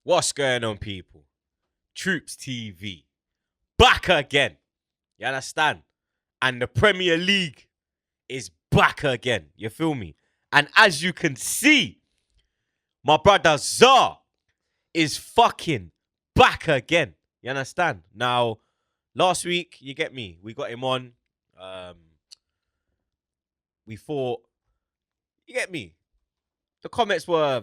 What's going on, people? TroopzTV back again. You understand? And the Premier League is back again. You feel me? And as you can see, my brother Zah is fucking back again. You understand? Now, last week, you get me? We got him on. We thought, you get me? The comments were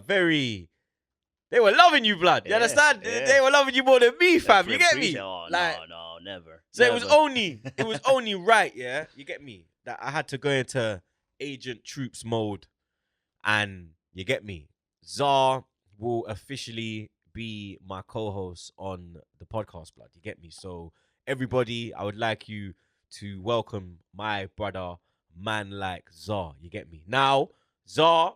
they were loving you, blood. You understand? Yeah. They were loving you more than me, fam. You get me? Oh, Like, no, never. So never. it was only right, yeah. You get me? That I had to go into Agent Troopz mode, and you get me. Zah will officially be my co-host on the podcast, blood. You get me? So everybody, I would like you to welcome my brother, man like Zah. You get me? Now, Zah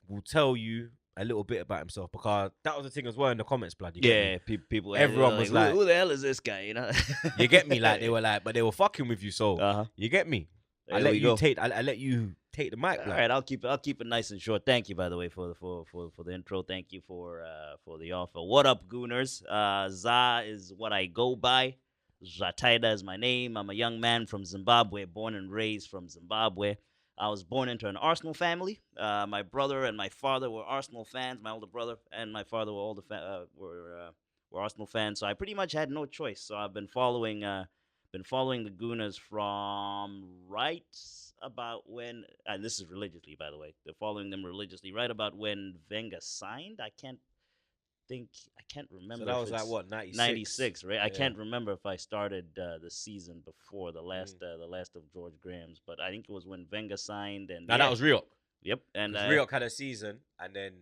will tell you a little bit about himself, because that was the thing as well in the comments, blood. You get me? People. Everyone was like, "Who the hell is this guy?" You know. You get me? Like, they were like, but they were fucking with you, so you get me? I let you take the mic. All right, I'll keep it nice and short. Thank you, by the way, for the intro. Thank you for the offer. What up, Gooners? Zah is what I go by. Zataida is my name. I'm a young man from Zimbabwe, born and raised from Zimbabwe. I was born into an Arsenal family. My brother and my father were Arsenal fans. My older brother and my father were Arsenal fans. So I pretty much had no choice. So I've been following the Gooners from right about when, and this is religiously, by the way. They're following them religiously right about when Wenger signed. I can't remember. So that was like what, 96? 96, right? Yeah. I can't remember if I started the season before the last of George Graham's, but I think it was when Wenger signed. And that was Riok. Yep, and Riok had a season, and then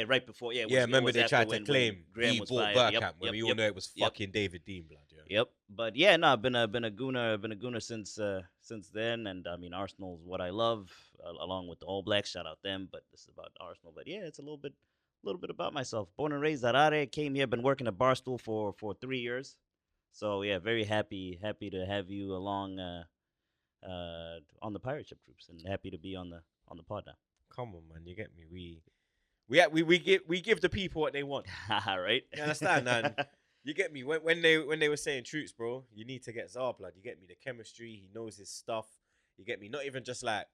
right before. Yeah, remember they tried to claim Graham he was bought fired. Bergkamp when we all know it was fucking David Dean, blood. Yeah. Yep, but yeah, no, I've been a Gooner since then, and I mean Arsenal's what I love, along with the All Blacks. Shout out them, but this is about Arsenal. But yeah, it's a little bit about myself. Born and raised Harare, came here, been working at Barstool for 3 years. So yeah, very happy to have you along on the pirate ship, Troopz, and happy to be on the pod now. Come on, man, you get me? We give the people what they want. Right? You understand? And you get me? When they were saying Troopz, bro, you need to get Zah, blood. You get me? The chemistry, he knows his stuff. You get me? Not even just like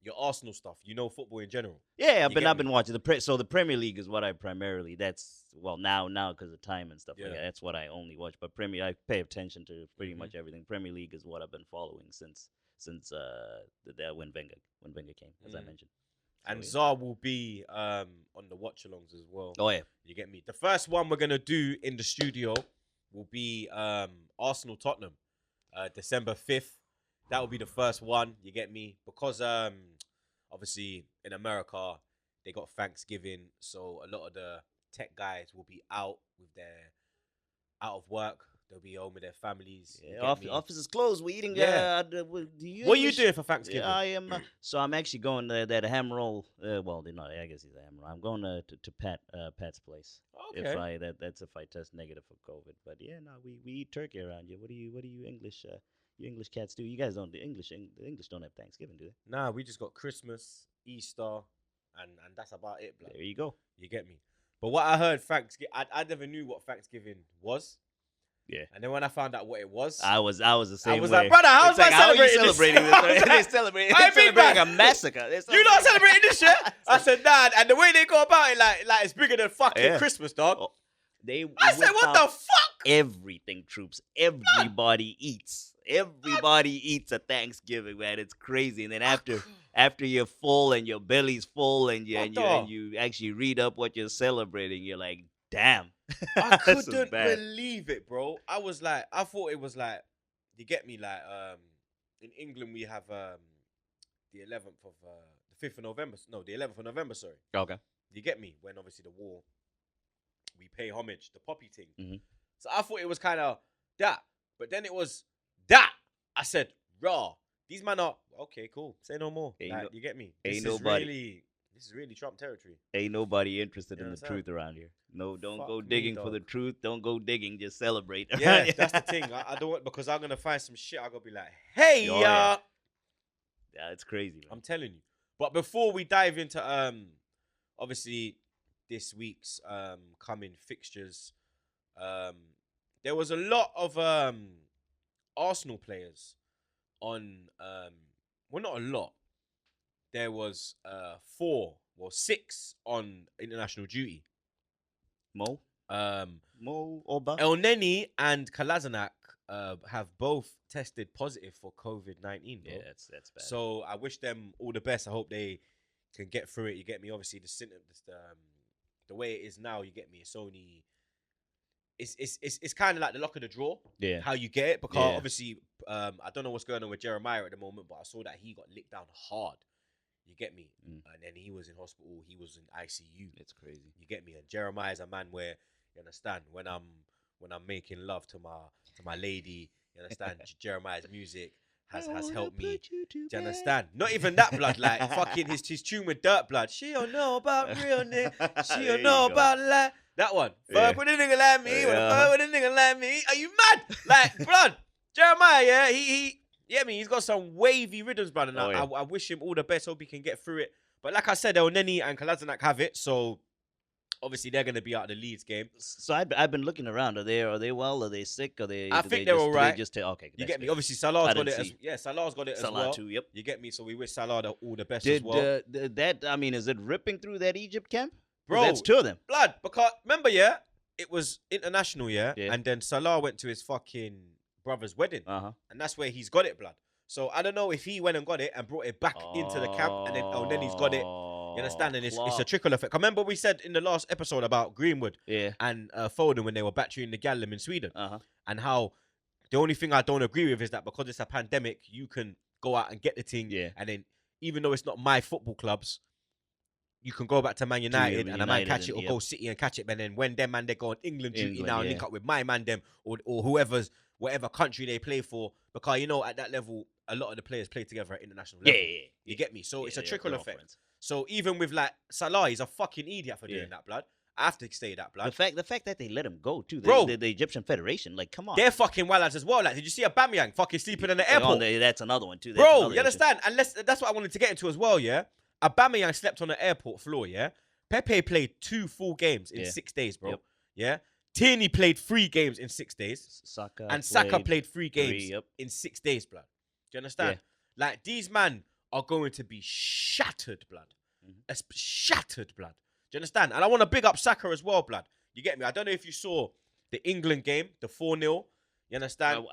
your Arsenal stuff, football in general. Yeah, I've been watching the Premier League is what I primarily. Now because of time and stuff like that. That's what I only watch. But I pay attention to pretty much everything. Premier League is what I've been following since when Wenger came, as I mentioned. And Zah will be on the watch-alongs as well. Oh yeah, you get me? The first one we're gonna do in the studio will be Arsenal Tottenham, December 5th. That will be the first one. You get me? Because obviously in America they got Thanksgiving, so a lot of the tech guys will be out of work. They'll be home with their families. Yeah, office is closed. We're eating. Yeah. What are you doing for Thanksgiving? Yeah, I am. So I'm actually going to that ham roll. I guess he's a ham roll. I'm going to Pat's place. Okay. That's if I test negative for COVID. But yeah, no, we eat turkey around here. What do you English? You English cats do? You guys don't. The English don't have Thanksgiving, do they? Nah, we just got Christmas, Easter, and that's about it, blood. There you go. You get me? But what I heard, Thanksgiving, I never knew what Thanksgiving was. Yeah. And then when I found out what it was, I was the same way. I was like, brother, how's I celebrating this? They're celebrating a massacre. You not celebrating this shit? I said, nah. And the way they go about it, like it's bigger than fucking Christmas, dog. Oh, I said, what the fuck? Everything, Troopz. Everybody eats. Everybody eats at Thanksgiving, man. It's crazy. And then after you're full and your belly's full and you actually read up what you're celebrating, you're like, damn. I couldn't believe it, bro. I thought it was like, you get me? Like, in England we have the 11th of the 5th of November. No, the 11th of November. Sorry. Okay. You get me? When obviously the war, we pay homage, the poppy thing. Mm-hmm. So I thought it was kind of that, but then it was that. I said, raw. These men are okay. Cool. Say no more. You get me? This is really Trump territory. Ain't nobody interested in the truth around here. No, don't go digging for the truth. Don't go digging. Just celebrate. Yeah, that's the thing. I don't want, because I'm gonna find some shit. I'm gonna be like, hey, yeah, it's crazy, man. I'm telling you. But before we dive into obviously this week's coming fixtures, there was a lot of Arsenal players on. Well, not a lot. There was 6 on international duty. Mo Oba. El Neni and Kolasinac have both tested positive for COVID-19. Yeah, that's bad. So I wish them all the best. I hope they can get through it. You get me? Obviously, the way it is now, you get me? It's only it's kind of like the luck of the draw. Yeah. How you get it, because obviously I don't know what's going on with Jeremiah at the moment, but I saw that he got licked down hard. You get me? And then he was in hospital. He was in ICU. It's crazy. You get me? And Jeremiah is a man where, you understand, when I'm making love to my lady, you understand, Jeremiah's music has helped me. Do you understand? Not even that, blood. Like fucking his tune with Dirt Blood. She don't know about real nigga. She don't know about like that one. Fuck with a nigga like me. Fuck with a nigga like me. Are you mad? Like blood. Jeremiah, yeah, he yeah, I mean, he's got some wavy rhythms, brother. And I wish him all the best. Hope he can get through it. But like I said, El Neni and Kolasinac have it, so obviously they're going to be out of the Leeds game. So I've been looking around. Are they well? Are they sick? Are they? I think they're all right. Okay, you get me. Obviously, Salah's got it. Salah's got it as well. Too. Yep. You get me. So we wish Salah all the best as well. I mean, is it ripping through that Egypt camp? Bro, that's 2 of them. Blood. Because remember, it was international, and then Salah went to his fucking brother's wedding, and that's where he's got it, blood. So I don't know if he went and got it and brought it back into the camp, and then he's got it. You understand? And it's a trickle effect. Remember we said in the last episode about Greenwood and Foden when they were battering the Gallum in Sweden, and how the only thing I don't agree with is that because it's a pandemic, you can go out and get the thing, and then even though it's not my football clubs, you can go back to Man United and a man catch it, or go City and catch it. And then when them man they go on England duty now, link up with my man them or whatever country they play for, because you know at that level a lot of the players play together at international level. You get me? So it's a trickle effect. Friends. So even with like Salah, he's a fucking idiot for doing that, blood. I have to say that, blood. The fact that they let him go too, bro. The Egyptian Federation, like, come on, they're fucking wild lads as well. Like, did you see Aubameyang fucking sleeping in the airport? That's another one too, bro. You understand? And that's what I wanted to get into as well. Yeah, Aubameyang slept on the airport floor. Yeah, Pepe played 2 full games in 6 days, bro. Yeah. Tierney played 3 games in 6 days. Saka played 3 games in 6 days, blood. Do you understand? Like, these men are going to be shattered, blood. Shattered, blood. Do you understand? And I want to big up Saka as well, blood. You get me? I don't know if you saw the England game, the 4-0. You understand?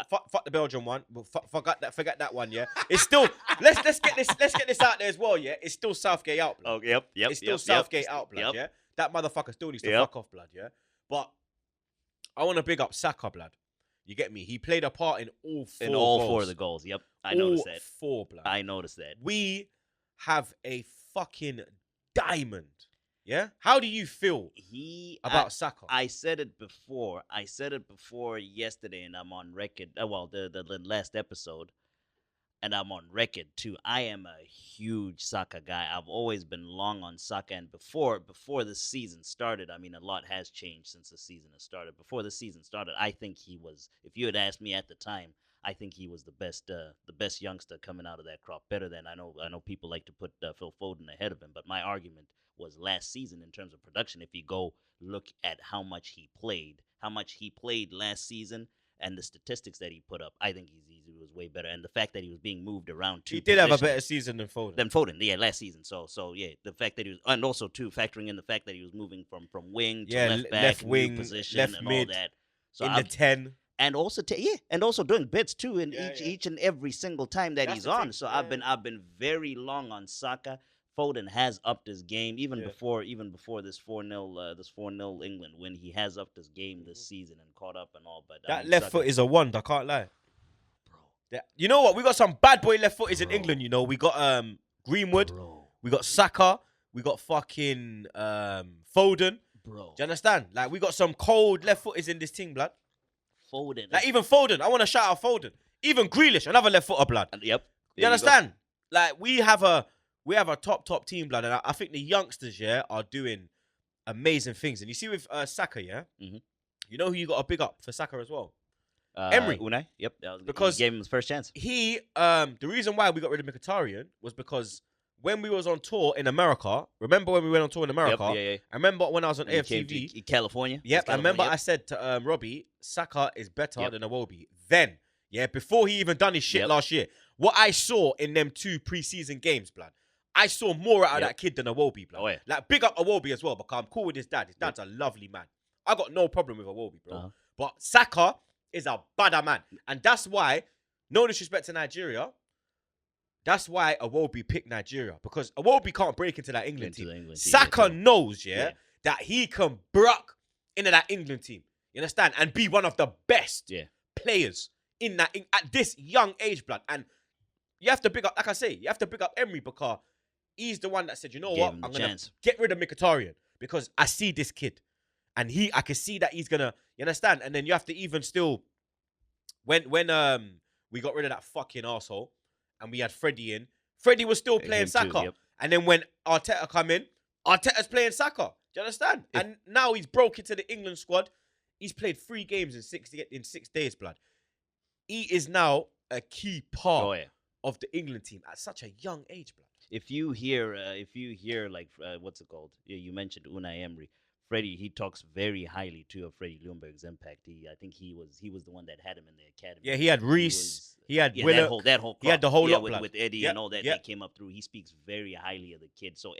Fuck the Belgium one. Forget that one, yeah. It's still let's get this out there as well, yeah. It's still Southgate out, blood. Oh, yep. It's still Southgate out, blood, yeah. That motherfucker still needs to fuck off, blood, yeah. But I want to big up Saka, blood. You get me? He played a part in all 4 in all goals. 4 of the goals. Yep, I noticed that. 4, blood. I noticed that. We have a fucking diamond. Yeah. How do you feel about Saka? I said it before. I said it before yesterday, and I'm on record. Well, the last episode. And I'm on record too. I am a huge Saka guy. I've always been long on Saka. And before the season started, I mean, a lot has changed since the season has started. Before the season started, I think he was. If you had asked me at the time, I think he was the best youngster coming out of that crop. Better than I know people like to put Phil Foden ahead of him, but my argument was last season in terms of production. If you go look at how much he played last season. And the statistics that he put up, I think he was way better. And the fact that he was being moved around too. He did have a better season than Foden. Yeah, last season. So yeah, the fact that he was, and also too factoring in the fact that he was moving from wing to left back, left wing, position, left and mid, all that. So in the 10. And also and also doing bits too in each and every single time that he's on. So I've been very long on Saka. Foden has upped his game even before this 4-0 England win. He has upped his game this season and caught up and all. But that left foot is a wonder. I can't lie, bro. You know what? We got some bad boy left footers in England. You know, we got Greenwood, we got Saka, we got fucking Foden. Bro, do you understand? Like, we got some cold left footers in this team, blood. Foden, like even Foden. I want to shout out Foden. Even Grealish, another left footer, blood. Yep. You understand? Like, we have a top team, blood, and I think the youngsters, are doing amazing things. And you see with Saka, you know who you got to big up for Saka as well? Emery. Unai, yep. Because he gave him his first chance. The reason why we got rid of Mkhitaryan was because when we was on tour in America, remember when we went on tour in America? Yep, yeah. I remember when I was on And you came AFTV. to California. Yep, I remember California, I said to Robbie, Saka is better Yep. than Iwobi. Then, yeah, before he even done his shit Yep. last year, what I saw in them 2 preseason games, blood, I saw more out of Yep. that kid than Iwobi, blood. Oh, yeah. Like, big up Iwobi as well, because I'm cool with his dad. His dad's a lovely man. I got no problem with Iwobi, bro. Uh-huh. But Saka is a badder man. And that's why, no disrespect to Nigeria, that's why Iwobi picked Nigeria. Because Iwobi can't break into that England team. Saka knows, that he can brock into that England team. You understand? And be one of the best players in that at this young age, blood. And you have to big up, like I say, you have to big up Emery because he's the one that said, you know what, I'm gonna get rid of Mkhitaryan because I see this kid, and I can see that he's gonna, you understand? And then you have to even still, when we got rid of that fucking arsehole and we had Freddie in, Freddie was still playing Saka. And then when Arteta come in, Arteta's playing Saka. Do you understand? And now he's broke into the England squad. He's played 3 games in 6 days, blood. He is now a key part of the England team at such a young age, blood. If you hear like what's it called? You mentioned Unai Emery. Freddie, he talks very highly too of Freddie Ljungberg's impact. I think he was the one that had him in the academy. Yeah, he had Reece, he had Willock, that whole crop. he had the whole lot with Eddie and all that. They came up through. He speaks very highly of the kid. So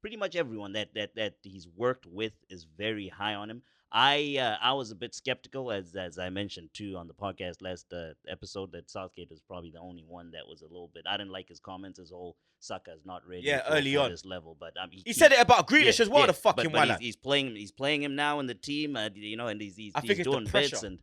pretty much everyone that he's worked with is very high on him. I was a bit skeptical, as I mentioned too on the podcast last episode, that Southgate was probably the only one that was a little bit. I didn't like his comments. His whole Saka is not ready early for on this level, but he said it about Grealish as well. The fucking but he's playing him now in the team, and he's doing bits and.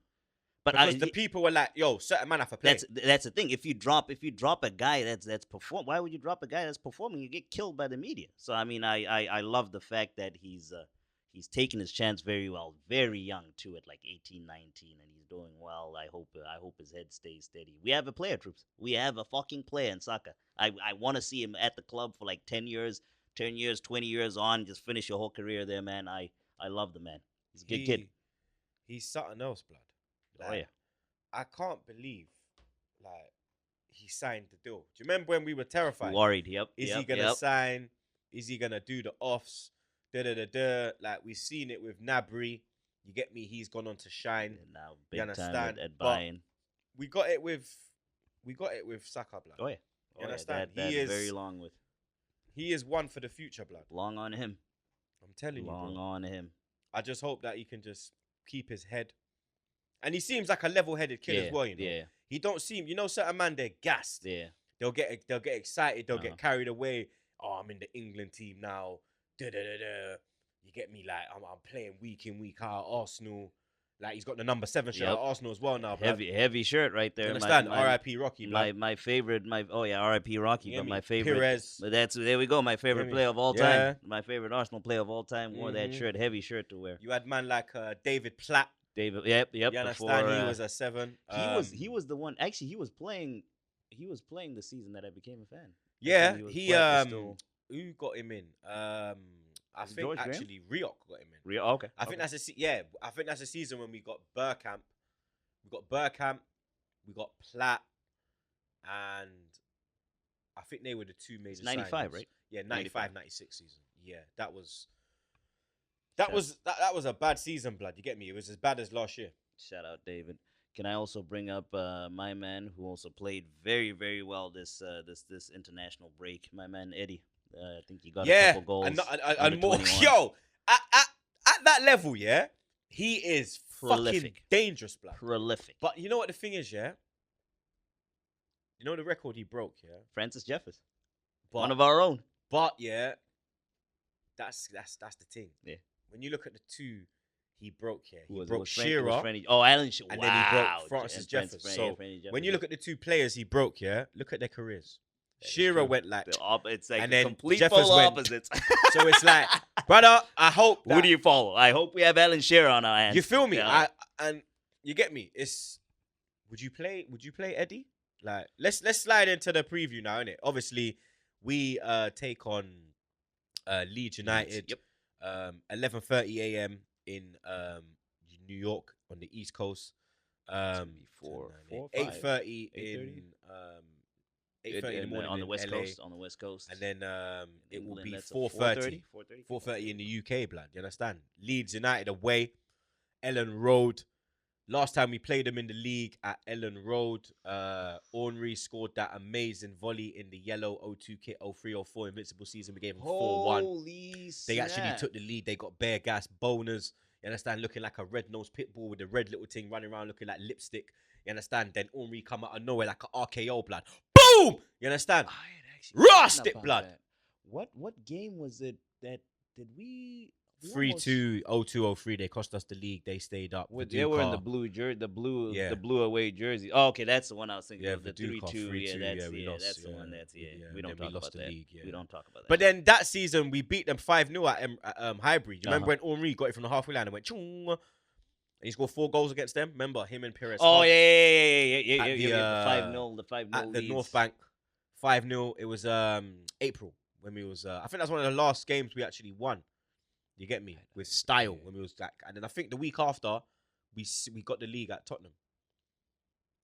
But because the people were like, "Yo, certain man have to play." That's the thing. If you drop a guy that's perform, why would you drop a guy that's performing? You get killed by the media. So I mean, I love the fact that he's taking his chance very well, very young too, at like 18, 19, and he's doing well. I hope his head stays steady. We have a player, Troopz. We have a fucking player in Saka. I want to see him at the club for like 10 years, 20 years on, just finish your whole career there, man. I love the man. He's a good kid. He's something else, blood. Like, I can't believe, like, he signed the deal. Do you remember when we were terrified? Worried, yep. Is he gonna sign? Is he gonna do the offs? Like, we've seen it with Nabry. You get me? He's gone on to shine. Now, you understand? At buying. We got it with Saka, blood. Oh yeah. You understand? He is very long with. He is one for the future, blood. Long on him. I'm telling you. Long on him. I just hope that he can just keep his head. And he seems like a level-headed kid as well, you know. Yeah. He don't seem, certain man, they're gassed. Yeah. They'll get excited. They'll get carried away. Oh, I'm in the England team now. You get me? Like, I'm playing week in, week out. Arsenal. Like, he's got the number 7 shirt at Arsenal as well now. Heavy shirt right there. You understand? R.I.P. Rocky, blood. My favorite, R.I.P. Rocky, but my favorite. Perez. There we go. My favorite player of all time. My favorite Arsenal player of all time wore that shirt, heavy shirt to wear. You had man like David Platt. Yep. You understand? He was a 7. He was the one. Actually, he was playing the season that I became a fan. Yeah, who got him in? I think George actually Riok got him in. Riok, okay. I think that's a season when we got Bergkamp. We got Platt, and I think they were the 2 major. 95, signings. right? Yeah, 95, 96 season. Yeah, that was a bad season, blood. You get me? It was as bad as last year. Shout out, David. Can I also bring up my man who also played very, very well this international break? My man Eddie. I think he got a couple goals. And more. Yo, at that level, he is prolific. Fucking dangerous, blood. Prolific. But you know what the thing is, You know the record he broke, Francis Jeffers, one of our own. But that's the thing. Yeah. When you look at the 2 he broke, he broke broke Shearer. Alan Shearer. And then he broke Francis Jeffers. So when you look at the 2 players he broke, look at their careers. Shearer went like, it's like and then complete Jeffers polar went, opposites. So it's like, brother, I hope. Who do you follow? I hope we have Alan Shearer on our hands. You feel me? Yeah. And you get me. Would you play Eddie? Like, let's slide into the preview now, innit? Obviously, we take on Leeds United. Yep. 11:30 a.m. in New York on the East Coast. 8:30 8:30 in 8:30 in the morning on the in West LA. Coast. On the West Coast. And then it will England, be that's a 4:30. 4:30. 4:30 in the UK, blood. You understand? Leeds United away, Ellen Road. Last time we played them in the league at Ellen Road, Ornery scored that amazing volley in the yellow 02 kit 03-04 Invincible season. We gave them 4-1. Holy They actually snap. took the lead. They got bare gas boners. You understand? Looking like a red-nosed pit bull with a red little thing running around looking like lipstick. You understand? Then Ornery come out of nowhere like an RKO, blood. Boom! You understand? I had actually Rust forgotten it, about blood. that. What game was it that did we 3-2, 02, 03. They cost us the league. They stayed up. They were in the Viduka. blue jersey, Yeah. the blue away jersey. Oh, okay, that's the one I was thinking Yeah, of. The Viduka, 3-2. 3-2, Yeah, we lost, that's the one. That's yeah, We don't then we talk lost about the that. league, yeah. We don't talk about that. But then that season, we beat them 5-0 at Highbury. Do you remember when Henri got it from the halfway line and went, chung, and he scored 4 goals against them? Remember him and Perez? Oh, Hunt yeah. At the, The 5-0. The 5-0 at the leads. North Bank, 5-0. It was April when we was. I think that's one of the last games we actually won. You get me? With style when we was like, and then I think the week after we got the league at Tottenham.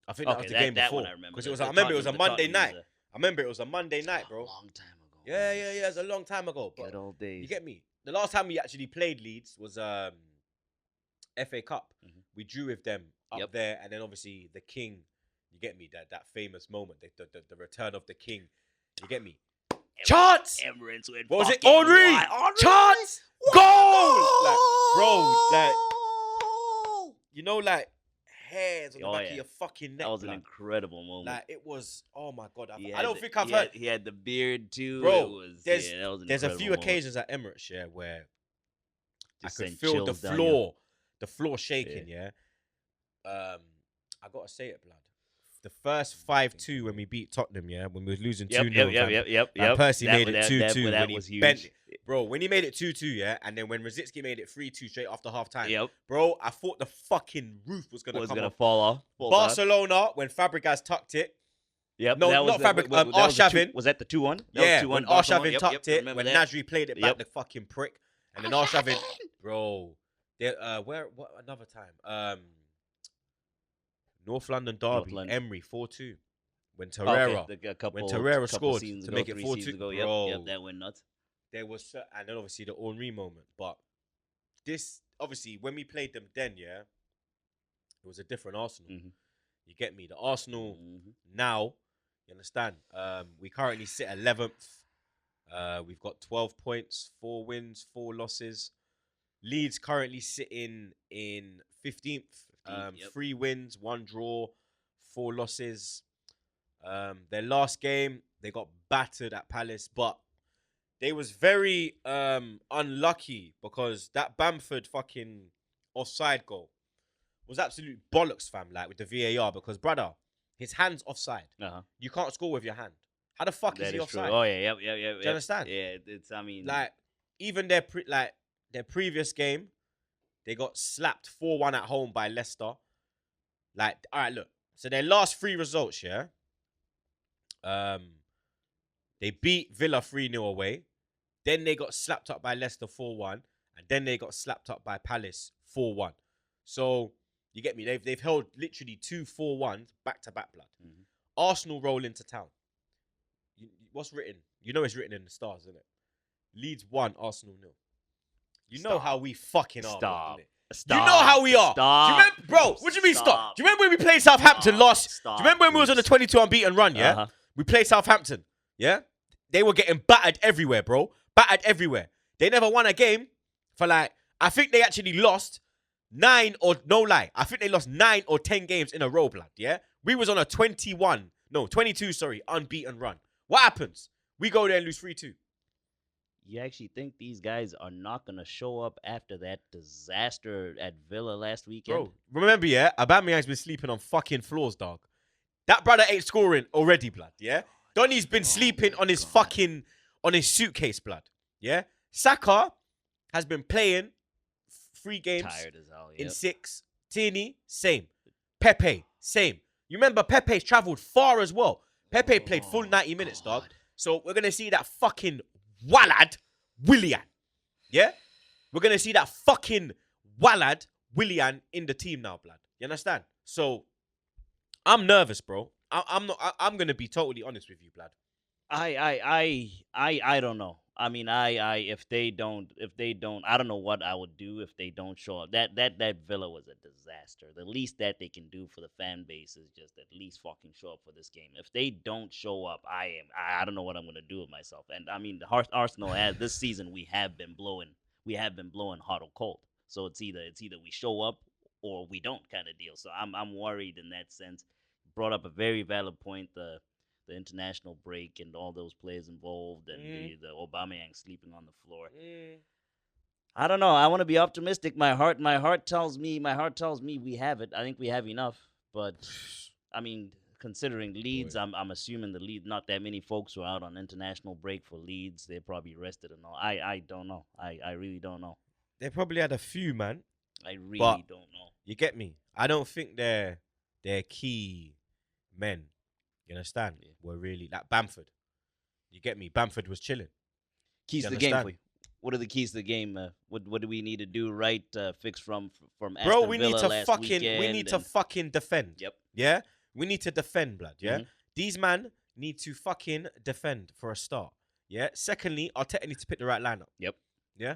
I think that was the game before. Because it was. I remember it was a Monday night. I remember it was a Monday night, bro. A long time ago. Yeah. It was a long time ago. Good old days. You get me? The last time we actually played Leeds was FA Cup. Mhm. We drew with them up Yep. there, and then obviously the King. You get me? That famous moment, the return of the King. You get me? Chance! Emirates went What was it? fucking Henri! wild. Chance! Goal! Like, bro, like, you know, like hairs on the back of your fucking neck. That was an blood. incredible moment. Like it was. Oh my god! He I don't had think the- I've he heard. had- He had the beard too. Bro, It was, there's that was an a few incredible moment. occasions at Emirates, yeah, where Just I could sent feel the chills down you. floor shaking. Yeah. I gotta say it, blood. The first 5-2 when we beat Tottenham, yeah, when we was losing 2-0. Yep. Percy made it 2-2 That when he was huge. bent it. Bro, when he made it 2-2, yeah, and then when Rositzky made it 3-2 straight after half time, Yep. bro, I thought the fucking roof was gonna come off. fall off. Barcelona, when Fabregas tucked it. Yep. No, that was not Fabregas. Arshavin. Was that the 2-1? Yeah, when Barcelona. Arshavin tucked it, remember when that. Nasri played it back, Yep. the fucking prick, and then Arshavin, bro, what another time? North London derby, London. Emery 4-2, when Torreira, when Torreira scored to make it 4-2, bro. bro. Yep, that went nuts. There was, and then obviously the Henri moment, but this obviously when we played them then, yeah, it was a different Arsenal. Mhm. You get me? The Arsenal Mhm. now, you understand? We currently sit 11th. We've got 12 points, 4 wins, 4 losses. Leeds currently sitting in 15th. 15th, yep. 3 wins, 1 draw, 4 losses. Their last game, they got battered at Palace, but they was very unlucky because that Bamford fucking offside goal was absolute bollocks, fam, like with the VAR, because, brother, his hand's offside. Uh-huh. You can't score with your hand. How the fuck is he True. offside? Oh yeah, yep. Do you understand? Yeah, it's. I mean, Like, even their previous game, they got slapped 4-1 at home by Leicester. Like, all right, look. So their last 3 results, yeah. They beat Villa 3-0 away. Then they got slapped up by Leicester 4-1. And then they got slapped up by Palace 4-1. So, you get me? They've held literally 2 4-1s back-to-back, blood. Mhm. Arsenal roll into town. What's written? You know it's written in the stars, isn't it? Leeds 1, Arsenal 0. You know Stop. how we fucking are, Stop. innit? Stop. You know how we are. Stop. Do you remember, bro? What do you mean stop? Do you remember when we played Southampton lost? Stop. Do you remember when we was on a 22 unbeaten run, yeah? Uh-huh. We played Southampton, yeah? They were getting battered everywhere, bro. Battered everywhere. They never won a game for like, I think they actually lost 9 or, no lie, I think they lost 9 or 10 games in a row, blood, yeah? We was on a 22, unbeaten run. What happens? We go there and lose 3-2. You actually think these guys are not gonna show up after that disaster at Villa last weekend? Bro, remember, yeah, Aubameyang's been sleeping on fucking floors, dog. That brother ain't scoring already, blood, yeah? Donny's been sleeping on his fucking, on his suitcase, blood, yeah? Saka has been playing 3 games Tired as hell. in Yep. 6. Tierney, same. Pepe, same. You remember Pepe's travelled far as well. Pepe played full 90 minutes, dog. God. So we're going to see that fucking Wallad Willian. Yeah? We're going to see that fucking Wallad Willian in the team now, blood. You understand? So I'm nervous, bro. I'm not. I'm gonna be totally honest with you, blood. I don't know. I mean, if they don't, I don't know what I would do if they don't show up. That Villa was a disaster. The least that they can do for the fan base is just at least fucking show up for this game. If they don't show up, I don't know what I'm gonna do with myself. And I mean, Arsenal has this season we have been blowing hot or cold. So it's either we show up or we don't kind of deal. So I'm worried in that sense. Brought up a very valid point. The international break and all those players involved and the Aubameyang sleeping on the floor. I don't know. I want to be optimistic. My heart tells me we have it. I think we have enough. But I mean, considering Leeds, I'm assuming the Leeds, not that many folks were out on international break for Leeds. They're probably rested and all. I don't know. I really don't know. They probably had a few, man. I really don't know. You get me? I don't think they're key men. You understand? Yeah. We're really like Bamford. You get me? Bamford was chilling. Keys to the game for you. What are the keys to the game? What do we need to do right? Fix from Aston Bro, we Villa need to last fucking weekend to fucking defend. Yep. Yeah? We need to defend, blood. Yeah? These man need to fucking defend for a start. Yeah? Secondly, Arteta needs to pick the right lineup. Yep. Yeah?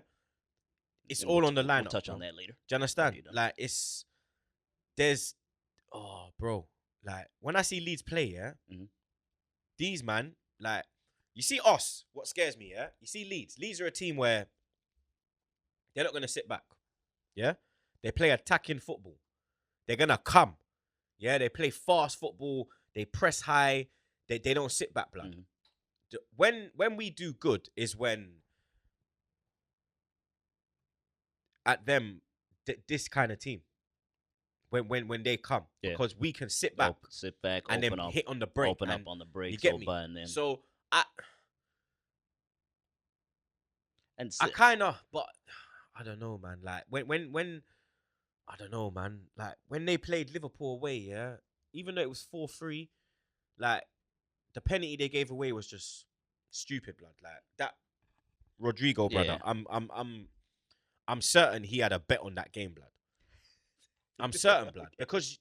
It's all on the lineup. We'll touch on that later. Do you understand? Like bro. Like, when I see Leeds play, yeah, these man, like, you see us, what scares me, yeah? You see Leeds. Leeds are a team where they're not going to sit back, yeah? They play attacking football. They're going to come, yeah? They play fast football. They press high. They don't sit back, blood. When we do good is when at them, this kind of team. When they come, because we can sit back, and then hit on the break, open up on the break. You get me? So I kind of, but I don't know, man. Like when I don't know, man. Like when they played Liverpool away, yeah, even though it was 4-3, like the penalty they gave away was just stupid, blood. Like that Rodrigo brother, I'm certain he had a bet on that game, blood. I'm certain, blood, because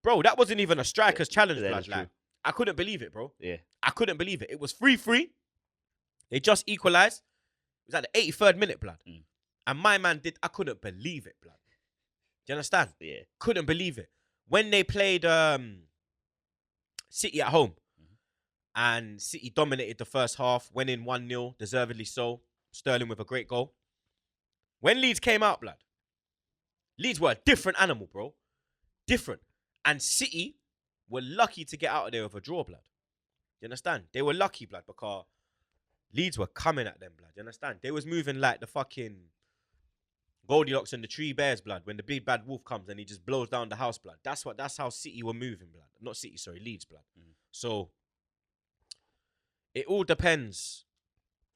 bro, that wasn't even a striker's challenge, blood. Like, I couldn't believe it, bro. Yeah, I couldn't believe it. It was 3-3. They just equalized. It was at the 83rd minute, blood. And my man did. I couldn't believe it, blood. Do you understand? Yeah, couldn't believe it when they played City at home, and City dominated the first half, went in 1-0, deservedly so. Sterling with a great goal. When Leeds came out, blood. Leeds were a different animal, bro. Different. And City were lucky to get out of there with a draw, blood. You understand? They were lucky, blood, because Leeds were coming at them, blood. You understand? They was moving like the fucking Goldilocks and the Three Bears, blood. When the big bad wolf comes and he just blows down the house, blood. That's how City were moving, blood. Not City, sorry, Leeds, blood. So it all depends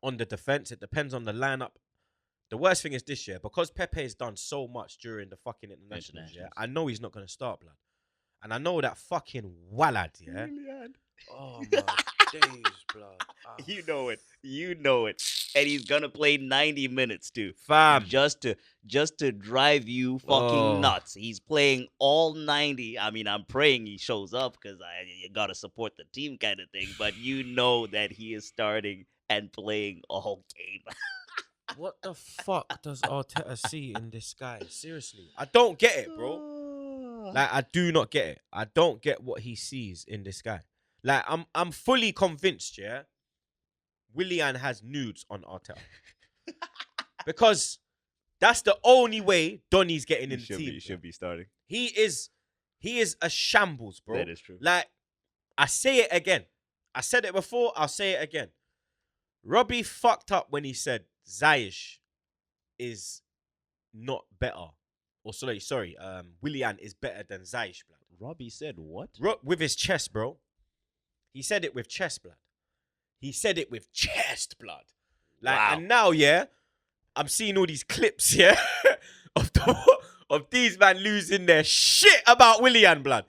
on the defense. It depends on the lineup. The worst thing is this year, because Pepe has done so much during the fucking internationals, yeah, I know he's not going to start, blood. And I know that fucking Wallad, yeah? Oh, my days, blood. Oh. You know it. And he's going to play 90 minutes, too. Fam. Just to drive you fucking nuts. He's playing all 90. I mean, I'm praying he shows up because you got to support the team kind of thing. But you know that he is starting and playing all game. What the fuck does Arteta see in this guy? Seriously. I don't get it, bro. Like, I do not get it. I don't get what he sees in this guy. Like, I'm fully convinced, yeah, Willian has nudes on Arteta. Because that's the only way Donny's getting in the team. He should be starting. He is a shambles, bro. That is true. Like, I say it again. I said it before, I'll say it again. Robbie fucked up when he said Ziyech is not better. Or sorry, Willian is better than Ziyech, blood. Robbie said what? With his chest, bro. He said it with chest, blood. He said it with chest, blood. Like, wow. And now, yeah, I'm seeing all these clips, yeah, of these man losing their shit about Willian, blood.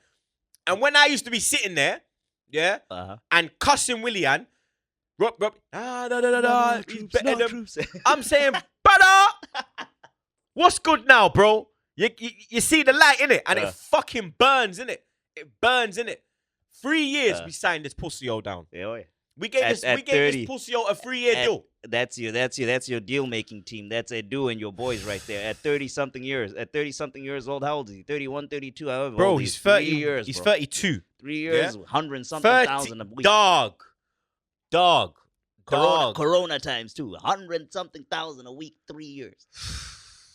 And when I used to be sitting there, yeah, and cussing Willian, Rob, he's better than... I'm saying, brother, what's good now, bro? You see the light, innit? And it fucking burns, innit? It burns, innit? 3 years we signed this pussy down. Yeah, oh yeah. We gave At this 30. pussy a 3-year At- deal. That's your deal making team. That's Edu and your boys right there. At 30 something years old, how old is he? 31, 32, however Bro, old he he's is. 30. 3 years, He's bro. 32. 3 years, 100 something 30 thousand a week. Dog. Corona times too. 100 something thousand a week, 3 years.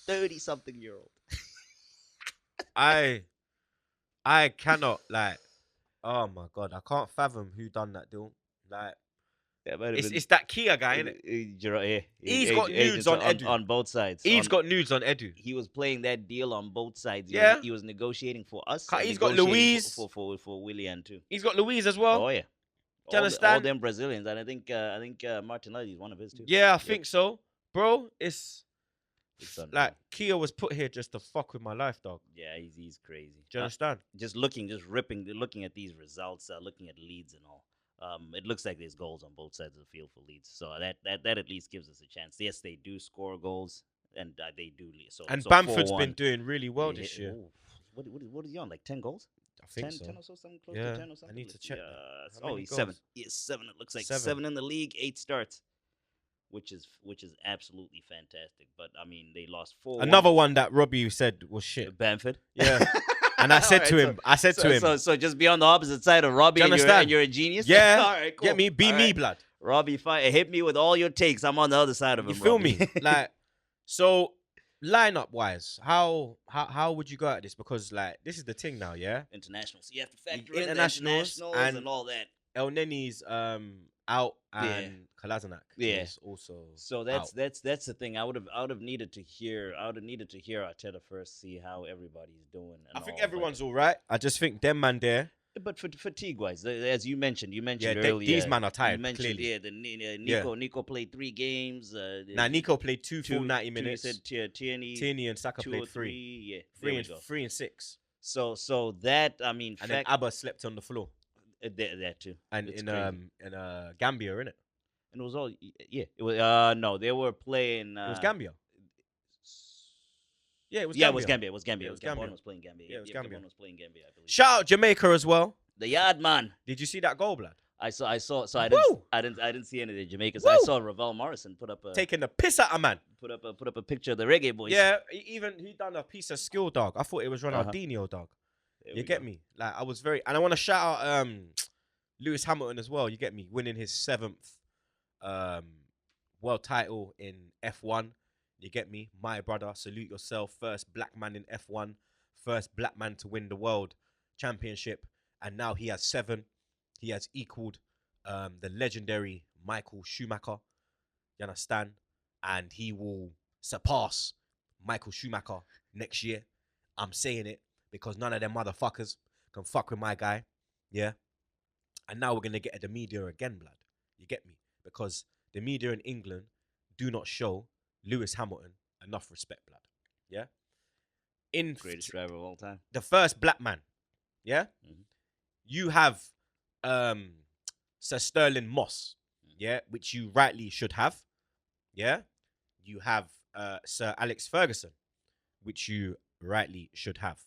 30 something year old. I cannot, like, oh my God, I can't fathom who done that deal. Like, it's that Kia guy, innit? He's got nudes on Edu. On both sides. He's got nudes on Edu. He was playing that deal on both sides. Yeah. He was negotiating for us. He's got negotiating Louise. for Willian too. He's got Louise as well. Oh yeah. Do you understand? All them Brazilians, and I think Martinelli is one of his too. Yeah, I think so. Bro, it's unreal. like Kia was put here just to fuck with my life, dog. Yeah, he's crazy. Do you understand? Looking at these results, looking at leads and all. It looks like there's goals on both sides of the field for Leeds, so that at least gives us a chance. Yes, they do score goals, and they do. So Bamford's 4-1. been doing really well this year. Oh, what is he on? Like 10 goals? I think 10, so. 10 or so, something close Yeah, to 10 or something. I need to check that. How Oh, many he's goals? 7. He is 7. It looks like 7 in the league, 8 starts, which is absolutely fantastic. But I mean, they lost 4. Another one that Robbie said was shit. Bamford. Yeah. And I said to him, So just be on the opposite side of Robbie, Do you and understand? you're a genius. Yeah. All right, cool. Get me? Be All me, right. blood. Robbie, fine. Hit me with all your takes. I'm on the other side of him. You feel Robbie. me? Like, so lineup wise, how would you go at this? Because like this is the thing now, yeah. Internationals. You have to factor in the Internationals internationals and all that. El Neni's out and Kolasinac is also So that's the thing. I would have needed to hear. Arteta first, see how everybody's doing. And I think all, everyone's all right. I just think them man there. But for fatigue wise, as you mentioned Yeah, earlier, these men are tired. You mentioned, Clearly. Nico played 3 games. Now Nico played two full 90 minutes. You said Tierney and Saka 2 played or 3. 3. Yeah, Three there we go. 3 and 6. So that, I mean, And then Abba slept on the floor. that too. And It's in crazy. Gambia, innit? And it was all it was no, they were playing. It was Gambia. Yeah, it was Yeah, Gambia. it was Gambia. It was Gambia. Yeah, it was Gabon Gambia. was playing Gambia. Yeah, it was Gambia. Gabon was playing Gambia, I believe. Shout out Jamaica as well. The yard man. Did you see that goal, blood? I saw. So I Woo! didn't see any of the Jamaicans. Woo! I saw Ravel Morrison put up Taking the piss out of man. a picture of the reggae boys. Yeah, he done a piece of skill, dog. I thought it was Ronaldinho, dog. There You we get go. me? Like I was very, and I want to shout out Lewis Hamilton as well. You get me? Winning his 7th world title in F1. You get me? My brother, salute yourself. First black man in F1. First black man to win the world championship. And now he has 7. He has equaled the legendary Michael Schumacher. You understand? And he will surpass Michael Schumacher next year. I'm saying it because none of them motherfuckers can fuck with my guy. Yeah. And now we're going to get at the media again, blood. You get me? Because the media in England do not show Lewis Hamilton enough respect, blood. Yeah. Greatest driver of all time. The first black man. Yeah. Mhm. You have Sir Sterling Moss. Yeah. Which you rightly should have. Yeah. You have Sir Alex Ferguson, which you rightly should have.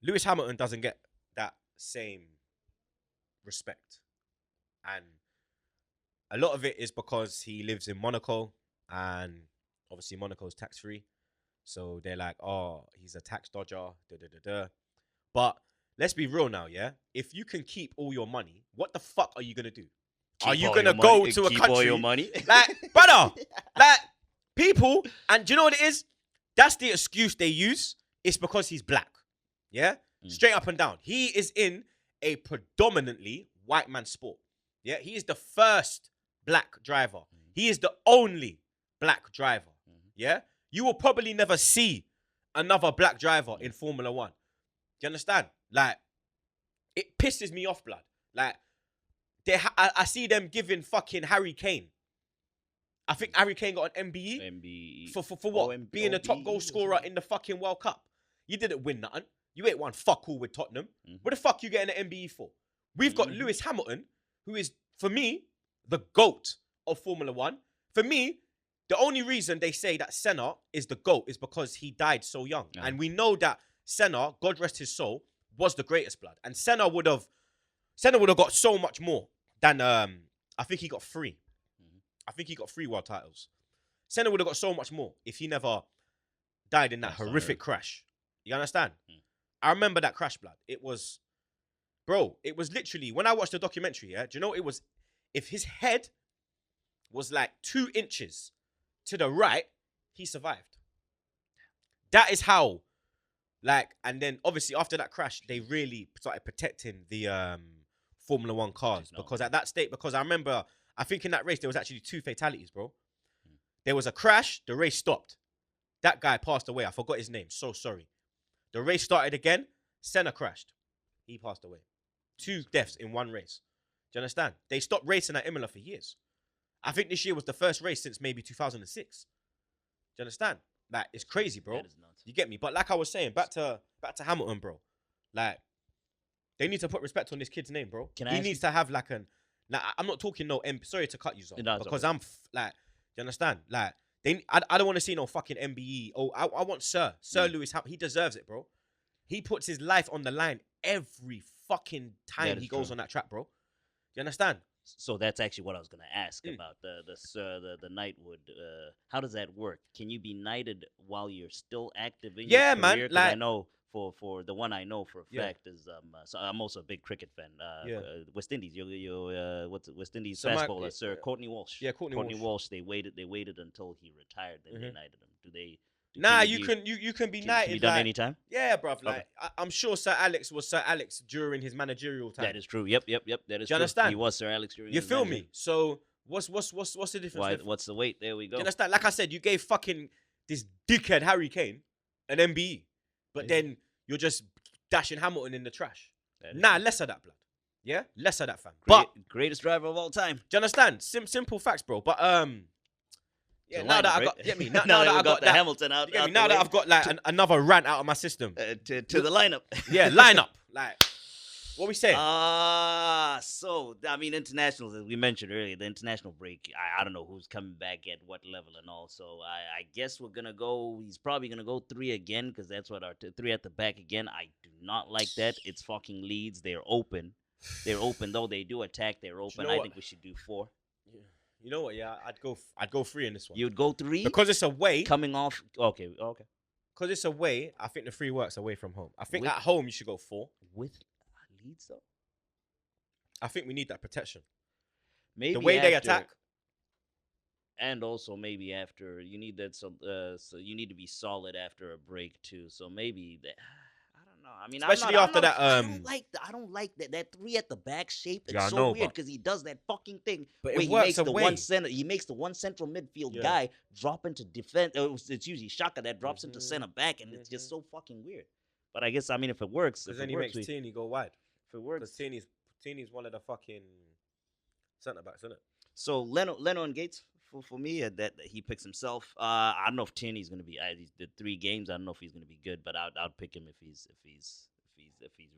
Lewis Hamilton doesn't get that same respect. And a lot of it is because he lives in Monaco, and obviously Monaco's tax-free. So they're like, oh, he's a tax dodger, da-da-da-da. But let's be real now, yeah? If you can keep all your money, what the fuck are you going to do? Are you going to go to a keep all country? your money? Like, brother, like, people, and do you know what it is? That's the excuse they use. It's because he's black. Yeah? Straight up and down. He is in a predominantly white man sport. Yeah? He is the first black driver. He is the only black driver. Yeah? You will probably never see another black driver in Formula 1. Do you understand? Like, it pisses me off, blood. Like, I see them giving fucking Harry Kane. I think Harry Kane got an MBE. For what? Being the top goal scorer in the fucking World Cup. You didn't win nothing. You ain't won fuck all with Tottenham. What the fuck you getting an MBE for? We've got Lewis Hamilton, who is, for me, the GOAT of Formula 1. For me, the only reason they say that Senna is the GOAT is because he died so young. And we know that Senna, God rest his soul, was the greatest blood, and Senna would have got so much more than I think he got 3. Mhm. I think he got 3 world titles. Senna would have got so much more if he never died in that Passed on horrific Earth. crash. You understand? Mm. I remember that crash, blood. It was, bro. It was literally when I watched the documentary. Yeah, do you know what it was? If his head was like 2 inches to the right, he survived. That is how, like, and then obviously after that crash, they really started protecting the Formula One cars because at that state, because I remember, I think in that race there was actually 2 fatalities, bro. There was a crash, the race stopped. That guy passed away. I forgot his name. So sorry. The race started again. Senna crashed. He passed away. 2 deaths in one race. Do you understand? They stopped racing at Imola for years. I think this year was the first race since maybe 2006. Do you understand? Like, it's crazy, bro. That is nuts. You get me? But like I was saying, back to Hamilton, bro. Like, they need to put respect on this kid's name, bro. He needs to have like an. Like, I'm not talking no. Sorry to cut you, Zah, No, it's because alright. I'm like, do you understand? Like, I don't want to see no fucking MBE. Oh, I want Sir Lewis. He deserves it, bro. He puts his life on the line every fucking time That he is goes true. on that track, bro. You understand? So that's actually what I was going to ask about the knighthood. How does that work? Can you be knighted while you're still active in Yeah, your man, career? 'Cause I like- know for the one I know for a Yeah. fact is so I'm also a big cricket fan. Yeah. West Indies. What's it, West Indies So fast my- bowler, Sir yeah. Courtney Walsh. Yeah, Courtney Walsh. They waited until he retired. Then they Mhm. knighted him. Do they? Nah, can you be- can be can knighted. be done like, anytime. yeah, bruv. Okay. Like, I'm sure Sir Alex was Sir Alex during his managerial time. That is true. Yep. That is Do you true. understand? He was Sir Alex during You his feel manager. me? So what's the difference? Why? with- What's the wait? There we Do go. you understand? Like I said, you gave fucking this dickhead Harry Kane an MBE, but Yeah. then you're just dashing Hamilton in the trash. That is Nah, true. less of that, blood. Yeah, less of that, fam. But Greatest driver of all time. do you understand? Simple facts, bro. But yeah. The Now that lineup, I right? got, get me. Now, Now that we I got the that, Hamilton out. you get me? out Now the that way. I've got like another rant out of my system. to the lineup. Yeah, line up. Like, what we saying? So I mean, internationals, as we mentioned earlier, the international break. I don't know who's coming back at what level and all. So I guess we're gonna go. He's probably gonna go 3 again because that's what our 3 at the back again. I do not like that. It's fucking Leeds. They're open. Though they do attack. They're open. know I what? think we should do 4. You know what? Yeah, I'd go 3 in this one. You'd go 3 Because it's away. coming off. Okay. Because it's away, I think the 3 works away from home. I think With- at home you should go 4. With Leeds though. I think we need that protection. Maybe The way they after- attack. and also maybe after you need that. So you need to be solid after a break too. So maybe that. I don't know. I mean, Especially I'm after not- that, I don't like that 3 at the back shape. It's Yeah, I so know, weird but- because he does that fucking thing. But where it he works makes the away. one center. He makes the one central midfield Yeah. guy drop into defense. It's usually Shaka that drops into Mhm. center back, and it's just so fucking weird. But I guess if it works, Because if then it he works, makes Tierney go wide. if it Because works. Tierney's one of the fucking centre backs, isn't it? So Leno and Gates for me that he picks himself. I don't know if Tierney's gonna be. The 3 games. I don't know if he's gonna be good, but I'd pick him if he's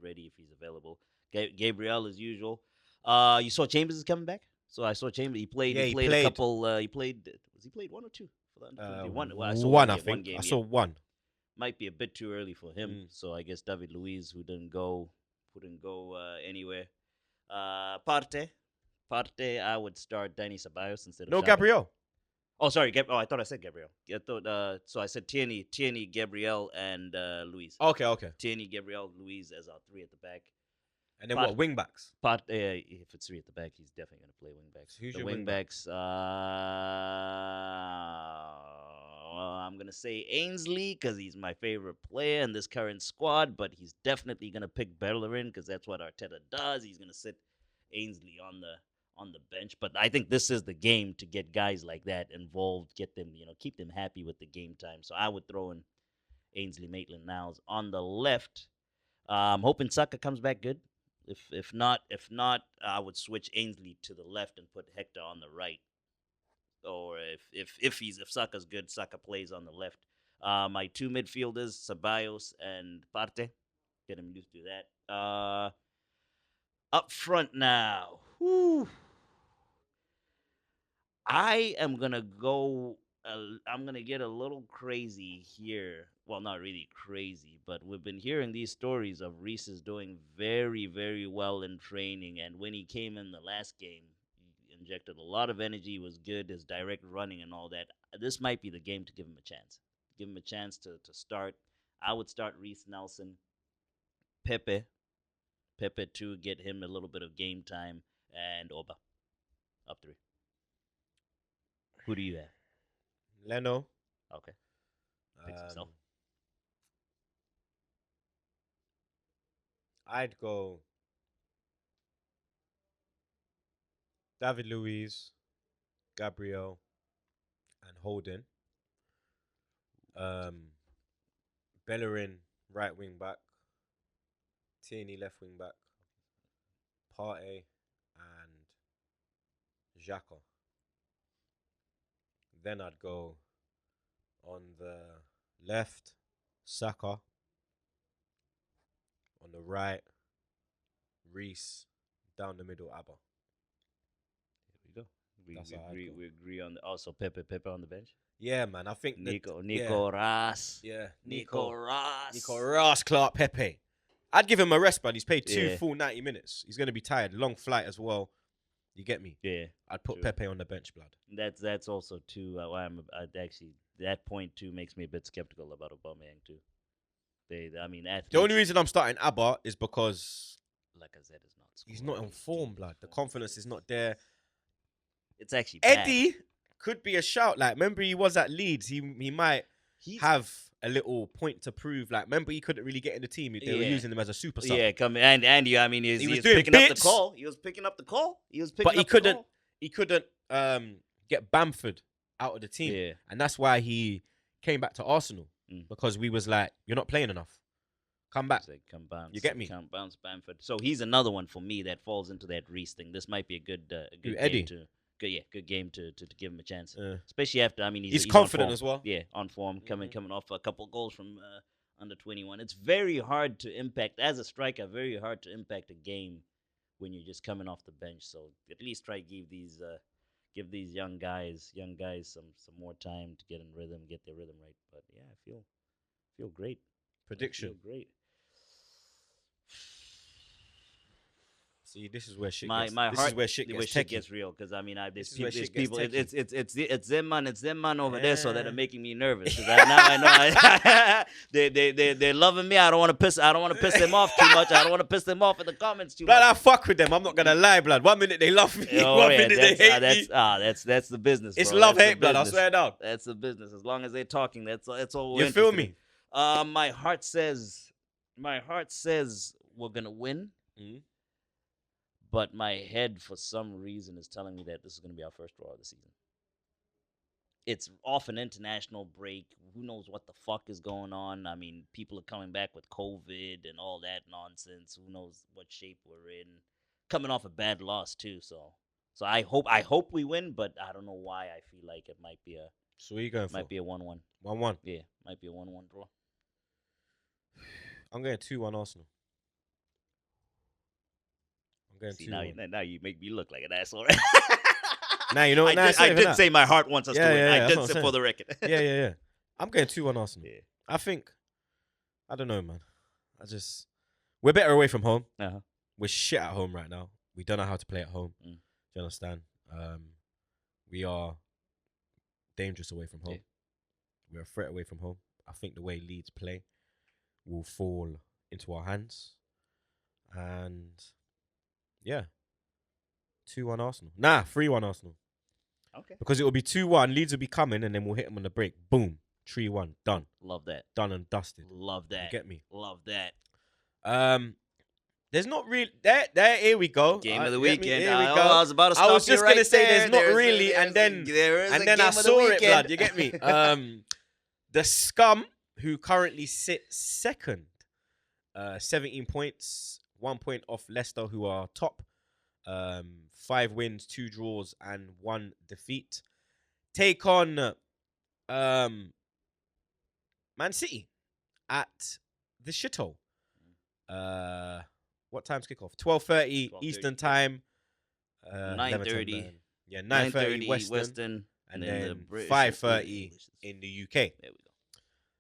ready, if he's available. Gabriel as usual. You saw Chambers is coming back. So I saw Chambers. He played. Yeah, he he played a played. couple. He played. Was he played 1 or 2? For the, one. Well, I saw one, I game, think. One game, I saw yeah. 1. Might be a bit too early for him. So I guess David Luiz, who didn't go anywhere. Parte, I would start Danny Ceballos instead of No, Xhaka. Gabriel. Oh, sorry. I thought I said Gabriel. I thought. So I said Tierney, Gabriel, and Luis. Okay. Tierney, Gabriel, Luis as our 3 at the back. And then But- what? Wing backs. If it's 3 at the back, he's definitely going to play wing backs. Who's the your wing wing back? backs? I'm going to say Ainsley because he's my favorite player in this current squad, but he's definitely going to pick Bellerin because that's what Arteta does. He's going to sit Ainsley on the bench, but I think this is the game to get guys like that involved, get them, keep them happy with the game time. So I would throw in Ainsley Maitland-Niles on the left. I'm hoping Saka comes back good. If not, I would switch Ainsley to the left and put Hector on the right. Or if Saka's good, Saka plays on the left. My 2 midfielders, Ceballos and Parte. Get him used to that. Up front now. Whew. I am gonna go. I'm gonna get a little crazy here well, not really crazy, but we've been hearing these stories of Reese's doing very, very well in training. And when he came in the last game, he injected a lot of energy, was good, his direct running and all that. This might be the game to give him a chance. Give him a chance to start. I would start Reese Nelson, Pepe, Pepe to get him a little bit of game time, and Oba up 3. Who do you have? Leno. Okay, picks himself. I'd go David Luiz, Gabriel, and Holden. Bellerin, right wing back. Tierney, left wing back. Partey and Xhaka. Then I'd go on the left, Saka. On the right, Reese. Down the middle, Abba. There we go. That's how I'd go. We agree on the, also Pepe on the bench. Yeah, man. I think Nico Ras. Yeah, Nico Ras. Nico Ras, Clark Pepe. I'd give him a rest, man. He's played 2 Yeah. full 90 minutes. He's going to be tired. Long flight as well. You get me? Yeah, I'd put true. Pepe on the bench, blood. that's also too. Why I'd actually that point too makes me a bit skeptical about Aubameyang too. I mean, athletes, The only reason I'm starting Abba is because like I said, is not. he's not on form, blood. The confidence is not there. It's actually bad. Eddie could be a shout. Like, remember he was at Leeds. He might have a little point to prove. Like, remember he couldn't really get in the team. They were Yeah. using him as a super sub. Yeah, come and Andy. I mean, he was doing picking up the bits. call. He was picking up the call. But he couldn't. He couldn't get Bamford out of the team, Yeah. and that's why he came back to Arsenal Mm. because we was like, "You're not playing enough. Come back." Come bounce. You get me? Come bounce Bamford. So he's another one for me that falls into that Reese thing. This might be a good Eddie? game to good game to give him a chance. Yeah. Especially after he's on confident form. as well. Yeah, on form, coming off a couple goals from under 21. It's very hard to impact as a striker. Very hard to impact a game when you're just coming off the bench. So at least try to give these young guys some more time to get in rhythm, get their rhythm right. But yeah, I feel great. Prediction. I feel great. See, this is where shit. My gets, heart, this is where shit gets techie. gets real because I mean, This there's is where there's shit gets people. techie. It's them man over there, so that Yeah. are making me nervous. 'Cause I know they're loving me. I don't want to piss them off too much. I don't want to piss them off in the comments too Blood, I much. fuck with them. I'm not gonna lie, blood. 1 minute they love me, Oh, 1 yeah, minute they hate me. that's the business. It's bro. love That's the hate, blood. I business. swear down. That's the business. As long as they're talking, that's all. You feel me? My heart says we're gonna win. Mhm. But my head, for some reason, is telling me that this is going to be our first draw of the season. It's off an international break. Who knows what the fuck is going on? I mean, people are coming back with COVID and all that nonsense. Who knows what shape we're in? Coming off a bad loss too, so I hope we win, but I don't know why I feel like it might be So what are you going for? a 1-1. 1-1. Yeah, might be a 1-1 draw. I'm going 2-1 Arsenal. I'm going See, 2-1. now you make me look like an asshole. Now you know what? I did say my heart wants us to Yeah, win. yeah, I that's did what I'm say for saying. the record. Yeah. I'm going 2-1 Arsenal. Yeah. I think. I don't know, man. We're better away from home. Uh-huh. We're shit at home right now. We don't know how to play at home. Mm. Do you understand? We are dangerous away from home. Yeah. We're a threat away from home. I think the way Leeds play will fall into our hands. And yeah, 2-1 Arsenal. Nah, 3-1 Arsenal. Okay. Because it will be 2-1. Leeds will be coming, and then we'll hit them on the break. Boom. 3-1. Done. Love that. Done and dusted. Love You that. get me? Love that. There's not really there. Here we go. Game of the You get me? weekend. Here we I go. was about to stop I was you just right gonna say there. there's not really, and then I game of the saw it, weekend. blood. You get me? The scum who currently sit second, 17 points, 1 point off Leicester, who are top. 5 wins, 2 draws, and 1 defeat. Take on Man City at the shithole. What time's kickoff? 12:30 Eastern time. 9:30. Yeah, 9:30 Western. and And then the then British 5:30 in the UK. There we go.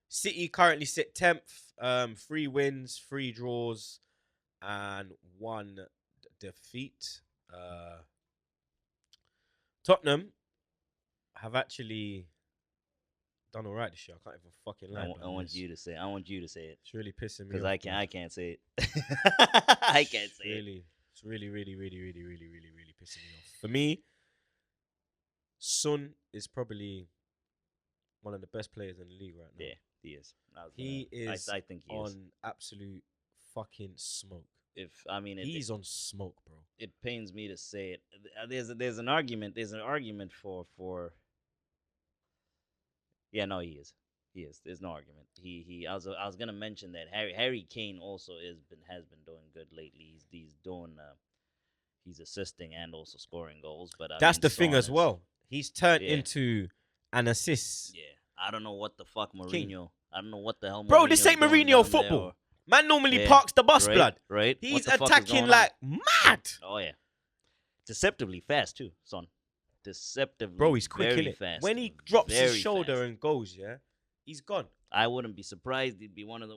City currently sit 10th, 3 wins, 3 draws, and 1 defeat. Tottenham have actually done all right this year. I can't even fucking lie. I want you to say. I want you to say it It's really pissing me because off. I can't say it. I can't say it. It's really pissing me off. For me, Son is probably one of the best players in the league right now. Yeah, he is. He is I think he on is. absolute fucking smoke. He's on smoke, bro. It pains me to say it. There's an argument. There's an argument for. Yeah, no, he is. He is. There's no argument. I was gonna mention that Harry Kane also has been doing good lately. He's doing he's assisting and also scoring goals. But that's the thing as well. He's turned into an assist. Yeah, I don't know what the fuck Mourinho. King. I don't know what the hell. Bro, this ain't Mourinho football. Man normally parks the bus, blood. Right. He's attacking like mad. Oh yeah, deceptively fast too, son. Deceptively. Bro, he's quick, very innit? fast. When he drops his very shoulder fast. and goes, yeah, he's gone. I wouldn't be surprised. He'd be one of the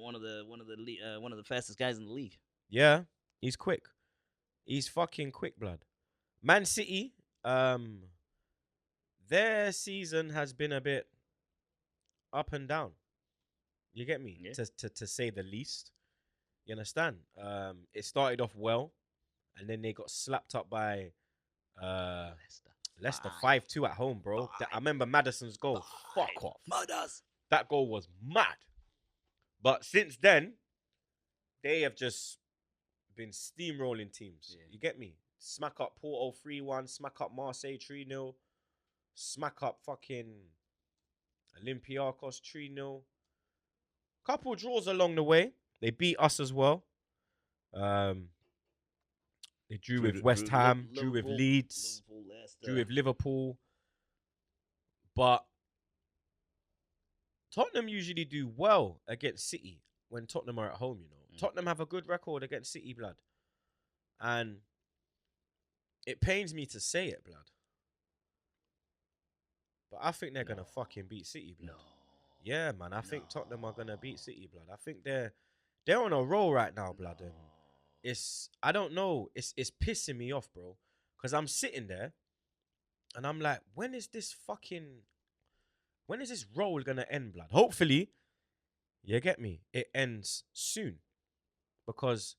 fastest guys in the league. Yeah, he's quick. He's fucking quick, blood. Man City, their season has been a bit up and down. You get me? Yeah. To say the least. You understand? It started off well, and then they got slapped up by Leicester 5-2 at home, bro. I remember Maddison's goal. Fuck off. Mothers. That goal was mad. But since then, they have just been steamrolling teams. Yeah. You get me? Smack up Porto 3-1, smack up Marseille 3-0, smack up fucking Olympiacos 3-0. Couple draws along the way. They beat us as well. They drew with West Ham, drew with Leeds, drew with Liverpool. But Tottenham usually do well against City when Tottenham are at home, you know. Tottenham have a good record against City, blood. And it pains me to say it, blood. But I think they're going to fucking beat City, blood. No. Yeah, man. I think Tottenham are going to beat City, blood. I think they're on a roll right now, blood. And I don't know. It's pissing me off, bro. Because I'm sitting there and I'm like, when is this roll going to end, blood? Hopefully, you get me? It ends soon. Because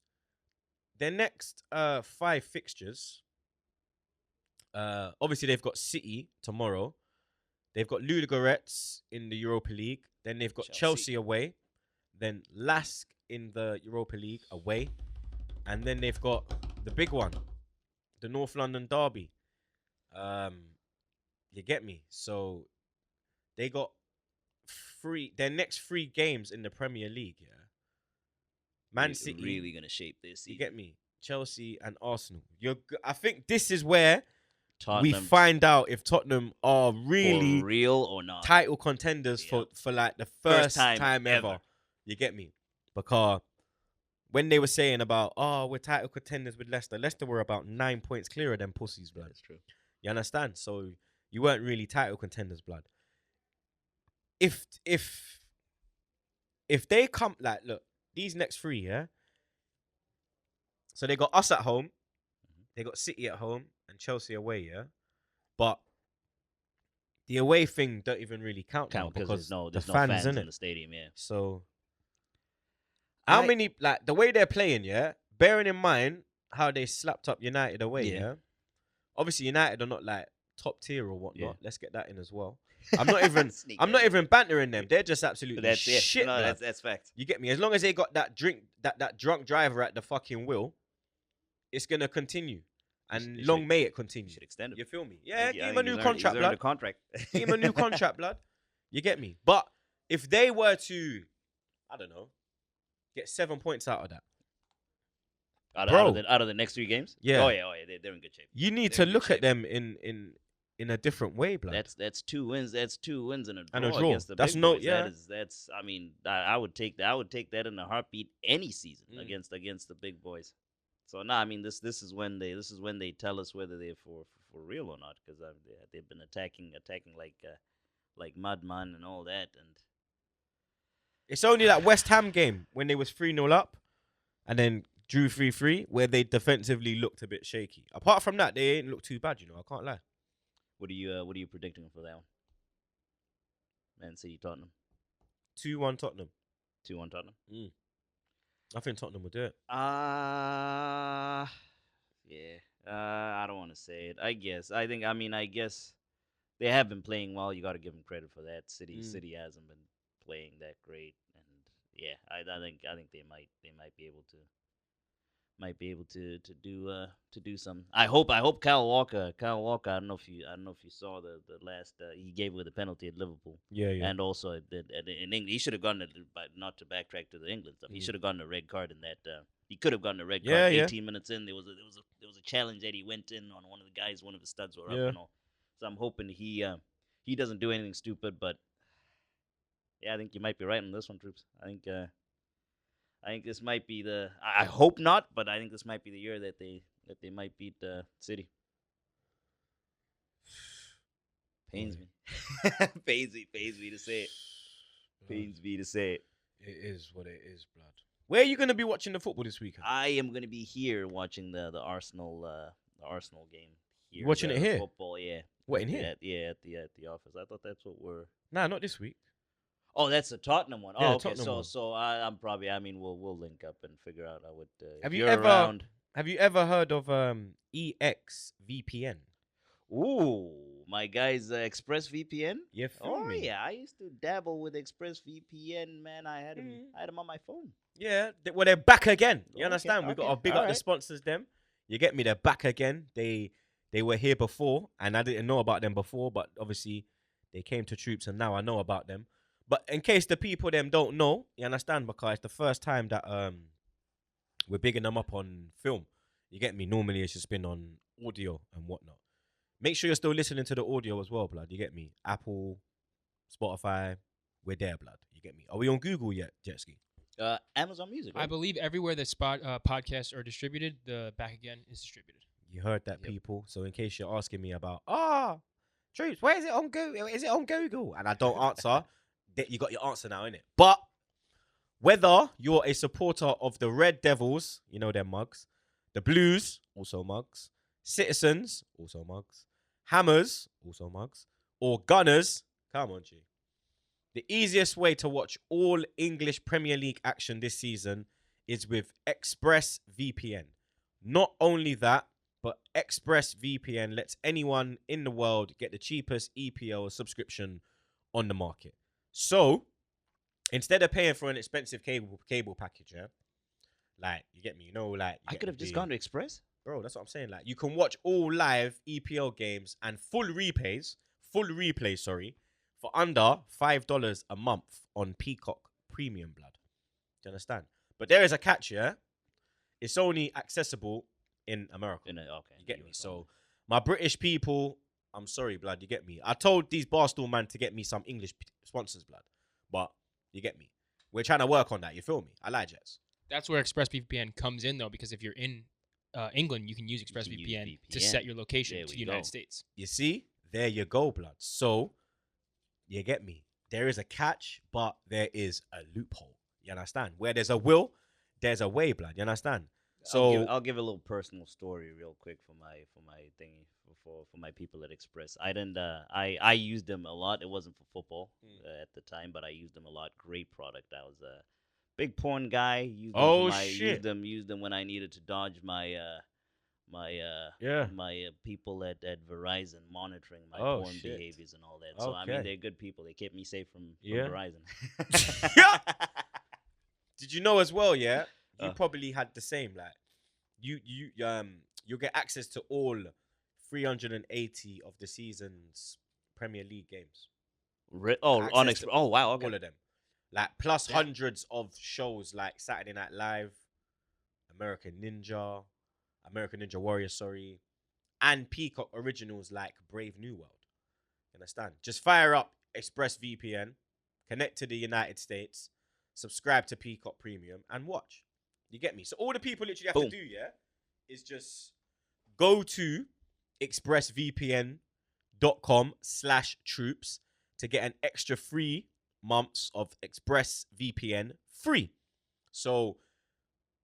their next 5 fixtures, obviously they've got City tomorrow. They've got Ludogorets in the Europa League. Then they've got Chelsea away. Then Lask in the Europa League away. And then they've got the big one, the North London Derby. You get me? So they got their next 3 games in the Premier League, yeah. Man City really gonna shape this season. You get me? Chelsea and Arsenal. I think this is where Tottenham, we find out if Tottenham are really for real or not. title contenders for like the first time ever. You get me? Because when they were saying about, we're title contenders with Leicester were about 9 points clearer than pussies, blood. That's true. You understand? So you weren't really title contenders, blood. If they come, like, look, these next 3, yeah? So they got us at home, they got City at home, and Chelsea away, yeah? But the away thing don't even really count now because there's no fans, fans in in the stadium, yeah. So how many, like, the way they're playing, yeah? Bearing in mind how they slapped up United away, yeah? Obviously, United are not like top tier or whatnot. Yeah. Let's get that in as well. I'm not even bantering them. They're just absolutely shit. No, that's fact. You get me? As long as they got that drunk driver at the fucking wheel, it's gonna continue. And long may it continue. You should extend it. You feel me? Yeah, give him a new contract, blood. Give him a new contract, blood. You get me? But if they were to, I don't know, get 7 points out of that, out of the next 3 games, yeah, oh yeah, they're in good shape. You need to look at them in a different way, blood. That's 2 wins. That's 2 wins and a draw. And a draw. Against the That's big no, boys. yeah. That's. I mean, I would take that. I would take that in a heartbeat any season against the big boys. So I mean, this is when they tell us whether they're for real or not, because they've been attacking like madman and all that, and It's only that West Ham game when they was 3-0 up and then drew 3-3 where they defensively looked a bit shaky. Apart from that, they ain't looked too bad, I can't lie. What are you predicting for that one? Man City Tottenham. 2-1 Tottenham. 2-1 Tottenham. I think Tottenham will do it. Yeah. I don't want to say it. I guess. I guess they have been playing well. You got to give them credit for that. City hasn't been playing that great, and yeah, I think they might be able to do some. I hope Kyle Walker. I don't know if you saw the last he gave with the penalty at Liverpool. Yeah. And also in England, he should have gotten it. But not to backtrack to the England stuff, he should have gotten a red card in that. He could have gotten a red card. 18 minutes in, there was a challenge that he went in on one of the guys. One of his studs were up and all. So I'm hoping he doesn't do anything stupid. But yeah, I think you might be right on this one, Troops. I think this might be I hope not, but I think this might be the year that they might beat City. Pains me. Pains me to say it. Pains me to say it. It is what it is, blood. Where are you going to be watching the football this weekend? I am going to be here watching the Arsenal game. Here, watching it here? Football, yeah. What, in here? At the office. I thought that's what we're. Nah, not this week. Oh, that's the Tottenham one. Yeah, oh, okay. Tottenham one. So I'm probably. I mean, we'll link up and figure out how it. Have if you you're ever around. Have you ever heard of EXVPN? Ooh, my guy's ExpressVPN. You feel Oh me? yeah, I used to dabble with ExpressVPN. Man, I had him on my phone. Yeah, well, they're back again. You Okay, understand? We got to okay, big up the alright. sponsors. Them, you get me? They're back again. They were here before, and I didn't know about them before. But obviously, they came to Troopz, and now I know about them. But in case the people them don't know, you understand? Because it's the first time that we're bigging them up on film. You get me? Normally, it's just been on audio and whatnot. Make sure you're still listening to the audio as well, blood. You get me? Apple, Spotify, we're there, blood. You get me? Are we on Google yet, Jetski? Amazon Music. Right? I believe everywhere that podcasts are distributed, the Back Again is distributed. You heard that, Yep. people. So in case you're asking me about, Troopz, where is it on Google? Is it on Google? And I don't answer, you got your answer now, innit? But whether you're a supporter of the Red Devils, you know their mugs, the Blues, also mugs, Citizens, also mugs, Hammers, also mugs, or Gunners, come on, G. The easiest way to watch all English Premier League action this season is with ExpressVPN. Not only that, but ExpressVPN lets anyone in the world get the cheapest EPL subscription on the market. So, instead of paying for an expensive cable package, yeah, like, you get me, I could have just gone to Express. Bro, that's what I'm saying. Like, you can watch all live EPL games and full replays, for under $5 a month on Peacock Premium, blood. Do you understand? But there is a catch, yeah? It's only accessible in America. Okay. You get me? So, my British people, I'm sorry, blood. You get me? I told these Barstool man to get me some English sponsors, blood. But, you get me? We're trying to work on that. You feel me? I lie, Jets. That's where ExpressVPN comes in, though, because if you're in England, you can use ExpressVPN to set your location There to we the United go. States. You see? There you go, blood. So, you get me? There is a catch, but there is a loophole. You understand? Where there's a will, there's a way, blood. You understand? So I'll give a little personal story real quick for my thingy for my people at Express. I didn't I used them a lot. It wasn't for football at the time, but I used them a lot. Great product. I was a big porn guy. Used them shit. Used them when I needed to dodge my people at Verizon monitoring my porn shit. behaviors and all that. So I mean, Okay. they're good people. They kept me safe from Yeah. Verizon. Did you know as well, yeah? You Uh. probably had the same. Like, you'll get access to all 380 of the season's Premier League games. On Access to Express. Oh wow. Okay. All of them. Like, plus Damn. hundreds of shows like Saturday Night Live, American Ninja Warrior, and Peacock originals like Brave New World. You understand? Just fire up ExpressVPN, connect to the United States, subscribe to Peacock Premium, and watch. You get me? So all the people literally have Boom. to do, yeah, is just go to expressvpn.com/troops to get an extra free months of ExpressVPN free. So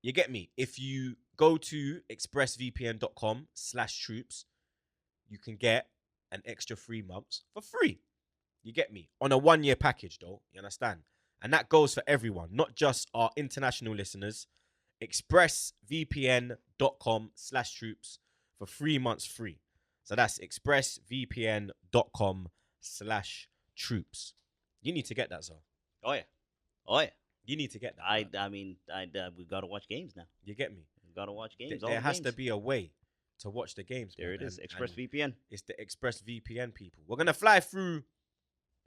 you get me. If you go to expressvpn.com/troops, you can get an extra 3 months for free. You get me? On a 1-year package, though. You understand? And that goes for everyone, not just our international listeners. expressvpn.com/troops for 3 months free. So that's expressvpn.com/troops. You need to get that, Zah. Oh yeah. Oh yeah. You need to get that. I man. mean, we gotta watch games now. You get me? We gotta watch games. There has to be a way to watch the games. There man, it is. and ExpressVPN. it's the ExpressVPN people. We're gonna fly through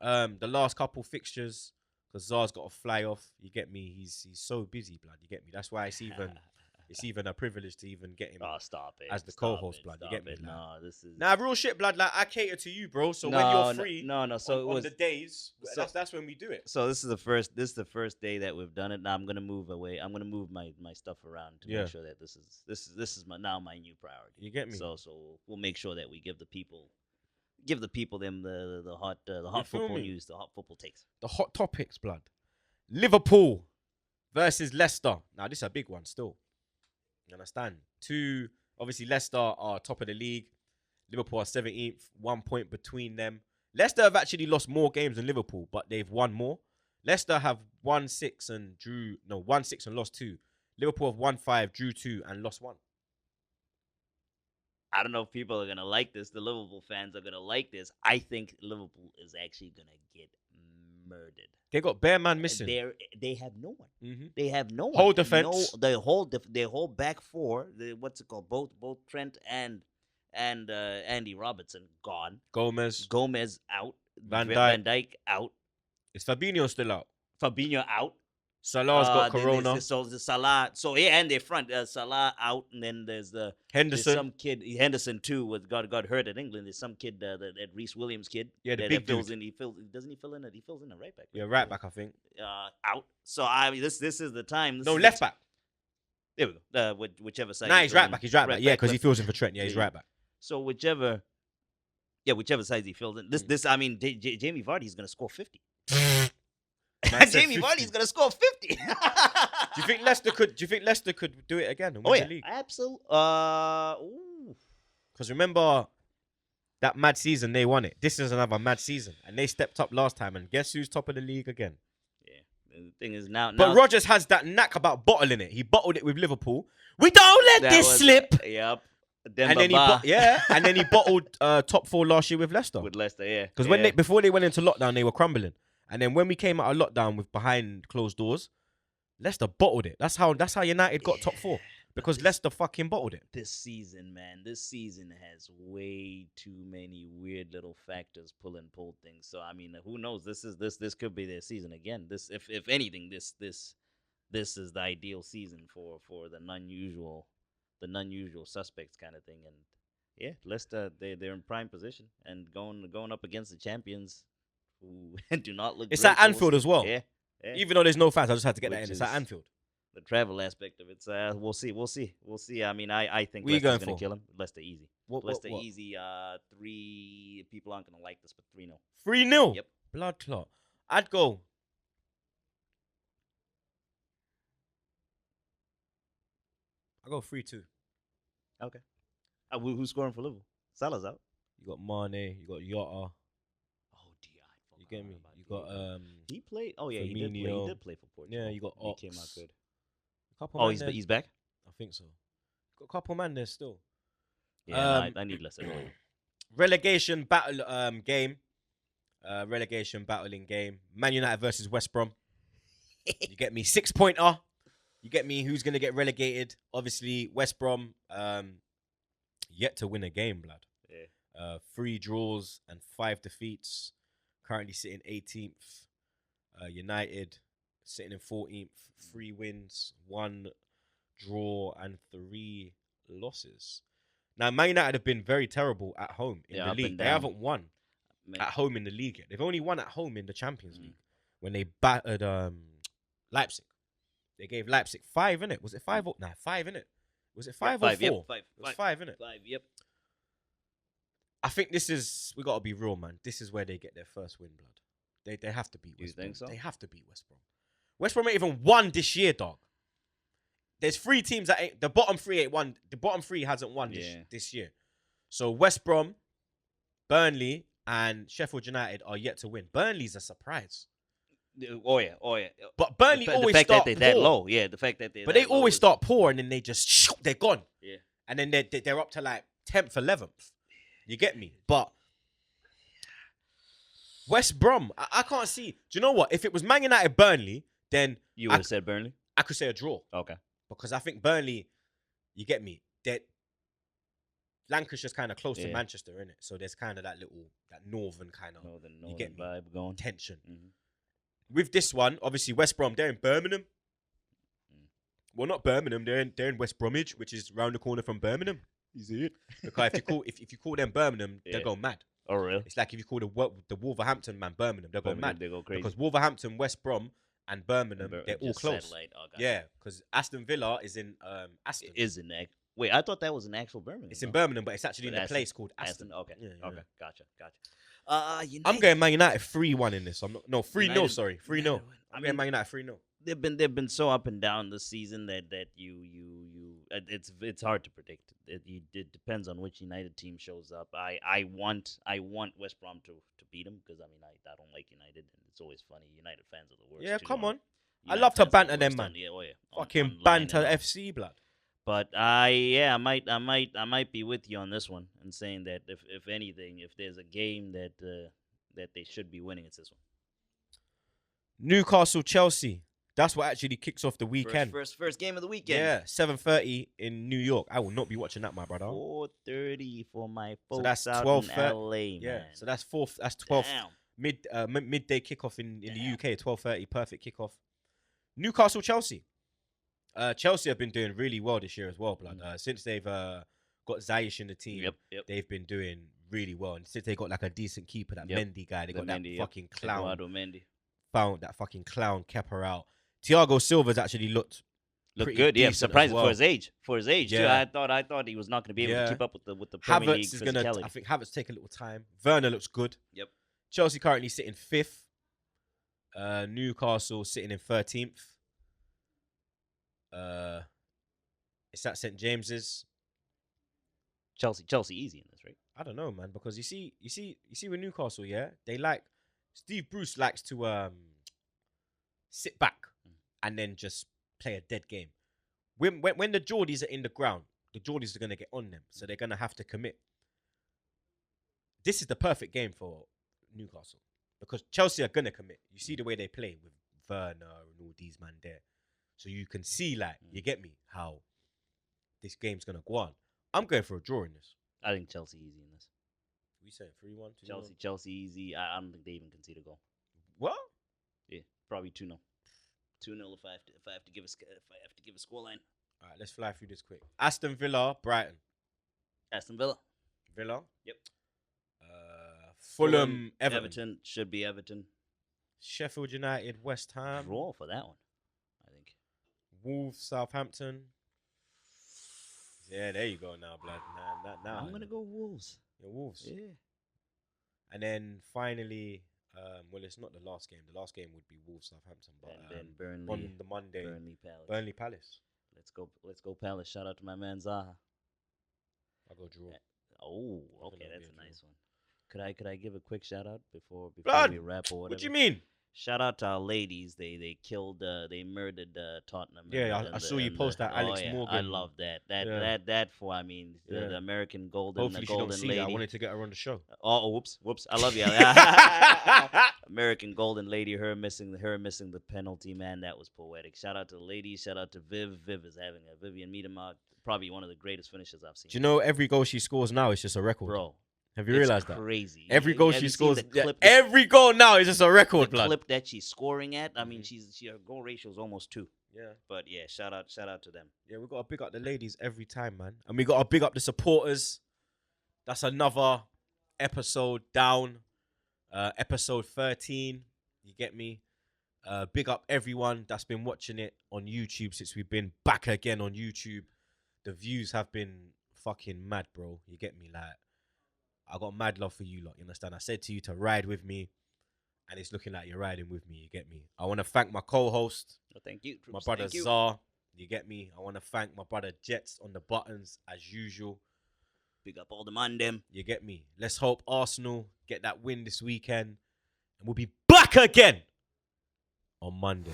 the last couple fixtures because Zah's got to fly off. You get me? He's so busy, blood. You get me? That's why it's even a privilege to even get him. Oh, stop it. As the Stop co-host, it, blood. You stop get me? it. No, this is. Nah, real shit, blood. Like I cater to you, bro. So when No, you're free, no. So on the days, that's when we do it. So this is the first. This is the first day that we've done it. Now I'm gonna move away. I'm gonna move my stuff around to Yeah. make sure that this is my new priority. You get me? So we'll make sure that we give the people them the hot feel football me? news, the hot football takes. The hot topics, blood. Liverpool versus Leicester. Now this is a big one still. You understand? Obviously Leicester are top of the league. Liverpool are 17th, 1 point between them. Leicester have actually lost more games than Liverpool, but they've won more. Leicester have won 6 and lost 2. Liverpool have won 5, drew 2, and lost 1. I don't know if people are gonna like this. The Liverpool fans are gonna like this. I think Liverpool is actually gonna get murdered. They got bare man missing. They have no one. Mm-hmm. They have no one. Whole defense. Their whole back four. What's it called? Both Trent and Andy Robertson gone. Gomez out. Van Van Dijk out. Is Fabinho still out? Fabinho out. Salah's got corona. So the Salah. So yeah, and their front Salah out, and then there's Henderson. There's some kid Henderson too got hurt at England. There's some kid that Reece Williams kid. Yeah, the that big fills dude. He fills in a right back. Yeah, right back, I think. Out. So I mean, this is the time. No, left back. There we go. Whichever side. Nah, he's right back. He's right back. Yeah, because he left. fills in for Trent. Yeah, he's right back. So whichever side he fills in. This I mean, Jamie Vardy's gonna score 50. Man said Jamie 50. Vardy's gonna score 50. Do you think Leicester could do it again and win Oh yeah, the league? absolutely. Because remember that mad season they won it. This is another mad season, and they stepped up last time. And guess who's top of the league again? Yeah. The thing is now. But Rodgers has that knack about bottling it. He bottled it with Liverpool. We don't let this slip. Yep. And then and then he bottled top 4 last year with Leicester. With Leicester, yeah. Because before they went into lockdown, they were crumbling. And then when we came out of lockdown with behind closed doors, Leicester bottled it. That's how United got top 4. Because Leicester fucking bottled it. This season, man, has way too many weird little factors pull things. So I mean, who knows? This could be their season again. This, if anything, this is the ideal season for the non-usual suspects kind of thing. And yeah, Leicester, they're in prime position and going up against the champions who do not look. It's great at Anfield as well. Yeah. Even though there's no fans, I just had to get that Which in. It's is- at Anfield. The travel aspect of it. We'll see. I mean, I think Who you Leicester's going gonna for? kill him. Leicester easy. What? Leicester easy. 3 people aren't gonna like this, but 3-0. 3-0. Yep. Blood clot. I'd go. I go 3-2. Okay. Who's scoring for Liverpool? Salah's out. You got Mane. You got Jota. Oh, Di. You get me? You got He played. Oh yeah, he Firmino. did play for Portugal. Yeah, you got He came out Ox. good. a couple. Oh, man he's there. he's back. I think so. Got a couple man there still. Yeah, I need Leicester. Relegation battle game. Relegation battling game. Man United versus West Brom. You get me? 6-pointer. You get me? Who's gonna get relegated? Obviously, West Brom. Yet to win a game, blood. Yeah. 3 draws and 5 defeats. Currently sitting 18th. United sitting in 14th. 3 wins, 1 draw, and 3 losses. Now, Man United have been very terrible at home in the up league. and They down. haven't won Man, at home in the league yet. They've only won at home in the Champions League when they battered Leipzig. They gave Leipzig 5, innit? Was it 5 or 5, innit? Was it 5 or 4? Yep, It was 5, innit? 5. Yep. I think we got to be real, man. This is where they get their first win, blood. They have to beat You West Brom. think so? They have to beat West Brom. West Brom ain't even won this year, dog. There's 3 teams that ain't, the bottom 3 ain't won. The bottom 3 hasn't won this year. So West Brom, Burnley, and Sheffield United are yet to win. Burnley's a surprise. Oh yeah. But Burnley the always fact start that they're poor. that low. Yeah, the fact that they're But that they always low start poor and then they just they're gone. Yeah. And then they're up to like 10th, 11th. You get me? But West Brom, I can't see. Do you know what? If it was Man United Burnley, then You would have said Burnley? I could say a draw. Okay. Because I think Burnley, you get me? That Lancashire's kind of close to Manchester, innit? So there's kind of that northern kind of Northern you get me? vibe going. Tension. Mhm. With this one, obviously West Brom, they're in Birmingham. Well, not Birmingham, they're in West Bromwich, which is round the corner from Birmingham. Is it? Because if you call them Birmingham, Yeah. they'll go mad. Oh really? It's like if you call the Wolverhampton man Birmingham, they'll go mad. They go crazy. Because Wolverhampton, West Brom, and Birmingham, they're all Just close. satellite. Oh, gotcha. Yeah, because Aston Villa is in Aston. It is in wait, I thought that was an actual Birmingham. It's in though. Birmingham, but it's actually in But a Aston- place called Aston. Okay. Yeah, yeah. Okay. Gotcha. I'm United. going Man United 3-1 in this. I'm not 3-0, United- sorry. 3-0. United win. I'm going Man United 3-0. They've been so up and down this season that you it's hard to predict. It depends on which United team shows up. I want West Brom to beat them because I don't like United and it's always funny. United fans are the worst. Yeah, too, come man. on. I United love to fans are the banter them, worst man. on- Yeah, oh yeah. Fucking online banter and all. FC, blood. But I might be with you on this one and saying that if anything, if there's a game that they should be winning, it's this one. Newcastle, Chelsea. That's what actually kicks off the weekend. First game of the weekend. Yeah, 7:30 in New York. I will not be watching that, my brother. 4:30 for my folks So that's out 12:30. in LA, Yeah, man. so that's 12th Damn. midday kickoff in the Damn. UK. 12:30, perfect kickoff. Newcastle, Chelsea. Chelsea have been doing really well this year as well, blood. Since they've got Ziyech in the team, Yep. they've been doing really well. And since they got like a decent keeper, that Yep. Mendy guy, they The got Mendy, that yep. fucking clown. Eduardo Mendy. Found that fucking clown Kepa out. Thiago Silva's actually looked Looked pretty good, yeah. decent as Surprising well. for his age. Too. Yeah. I thought he was not going to be able Yeah. to keep up with the Premier League Havertz is gonna. physicality. I think Havertz take a little time. Werner looks good. Yep. Chelsea currently sitting 5th. Newcastle sitting in 13th. It's at St James's. Chelsea easy in this, right? I don't know, man, because you see with Newcastle, yeah, they like Steve Bruce likes to sit back and then just play a dead game. When the Geordies are in the ground, the Geordies are gonna get on them, so they're gonna have to commit. This is the perfect game for Newcastle because Chelsea are gonna commit. You see the way they play with Werner and all these man there, so you can see you get me how this game's gonna go on. I'm going for a draw in this. I think Chelsea easy in this. We saying 3-1, 2-1? Chelsea easy. I don't think they even concede a goal. What? Yeah, probably 2-0. 2-0 if I have to give a scoreline. All right, let's fly through this quick. Aston Villa, Brighton. Aston Villa. Villa. Yep. Fulham, Everton. Should be Everton. Sheffield United, West Ham. Draw for that one, I think. Wolves, Southampton. Yeah, there you go now, blood. Now I'm gonna go Wolves. Yeah, Wolves. Yeah. And then finally, well, it's not the last game. The last game would be Wolves, Southampton, but And then Burnley. on the Monday, Burnley Palace. Palace. Let's go Palace. Shout out to my man Zaha. I'll go draw. Oh, I okay, think that'll that's be a a nice one. Could I give a quick shout out before Blood, we wrap or whatever? What do you mean? Shout out to our ladies. They murdered Tottenham. Yeah, I saw you post that, Alex Morgan. I love that. Yeah. That for the American golden Hopefully she don't golden see lady. that. I wanted to get her on the show. Oh, whoops. I love you. American golden lady. Her missing the penalty, man. That was poetic. Shout out to the ladies. Shout out to Viv. Viv is having a Vivian Miedema, probably one of the greatest finishes I've seen. Do you know every goal she scores now is just a record? Bro, Have you realized that? Crazy. Every goal Have she you seen scores, the clip, every goal now is just a record, the blood. clip that she's scoring at. I mean, Mhm. her goal ratio is almost 2. Yeah. But yeah, shout out to them. Yeah, we got to big up the ladies every time, man. And we got to big up the supporters. That's another episode down. Episode 13. You get me? Big up everyone that's been watching it on YouTube since we've been back again on YouTube. The views have been fucking mad, bro. You get me? Like, I got mad love for you lot, you understand? I said to you to ride with me and it's looking like you're riding with me. You get me? I want to thank my co-host, Well, thank you, my Troopz. brother Thank you. Zah. You get me? I want to thank my brother Jets on the buttons as usual. Big up all the man them. You get me? Let's hope Arsenal get that win this weekend, and we'll be back again on Monday.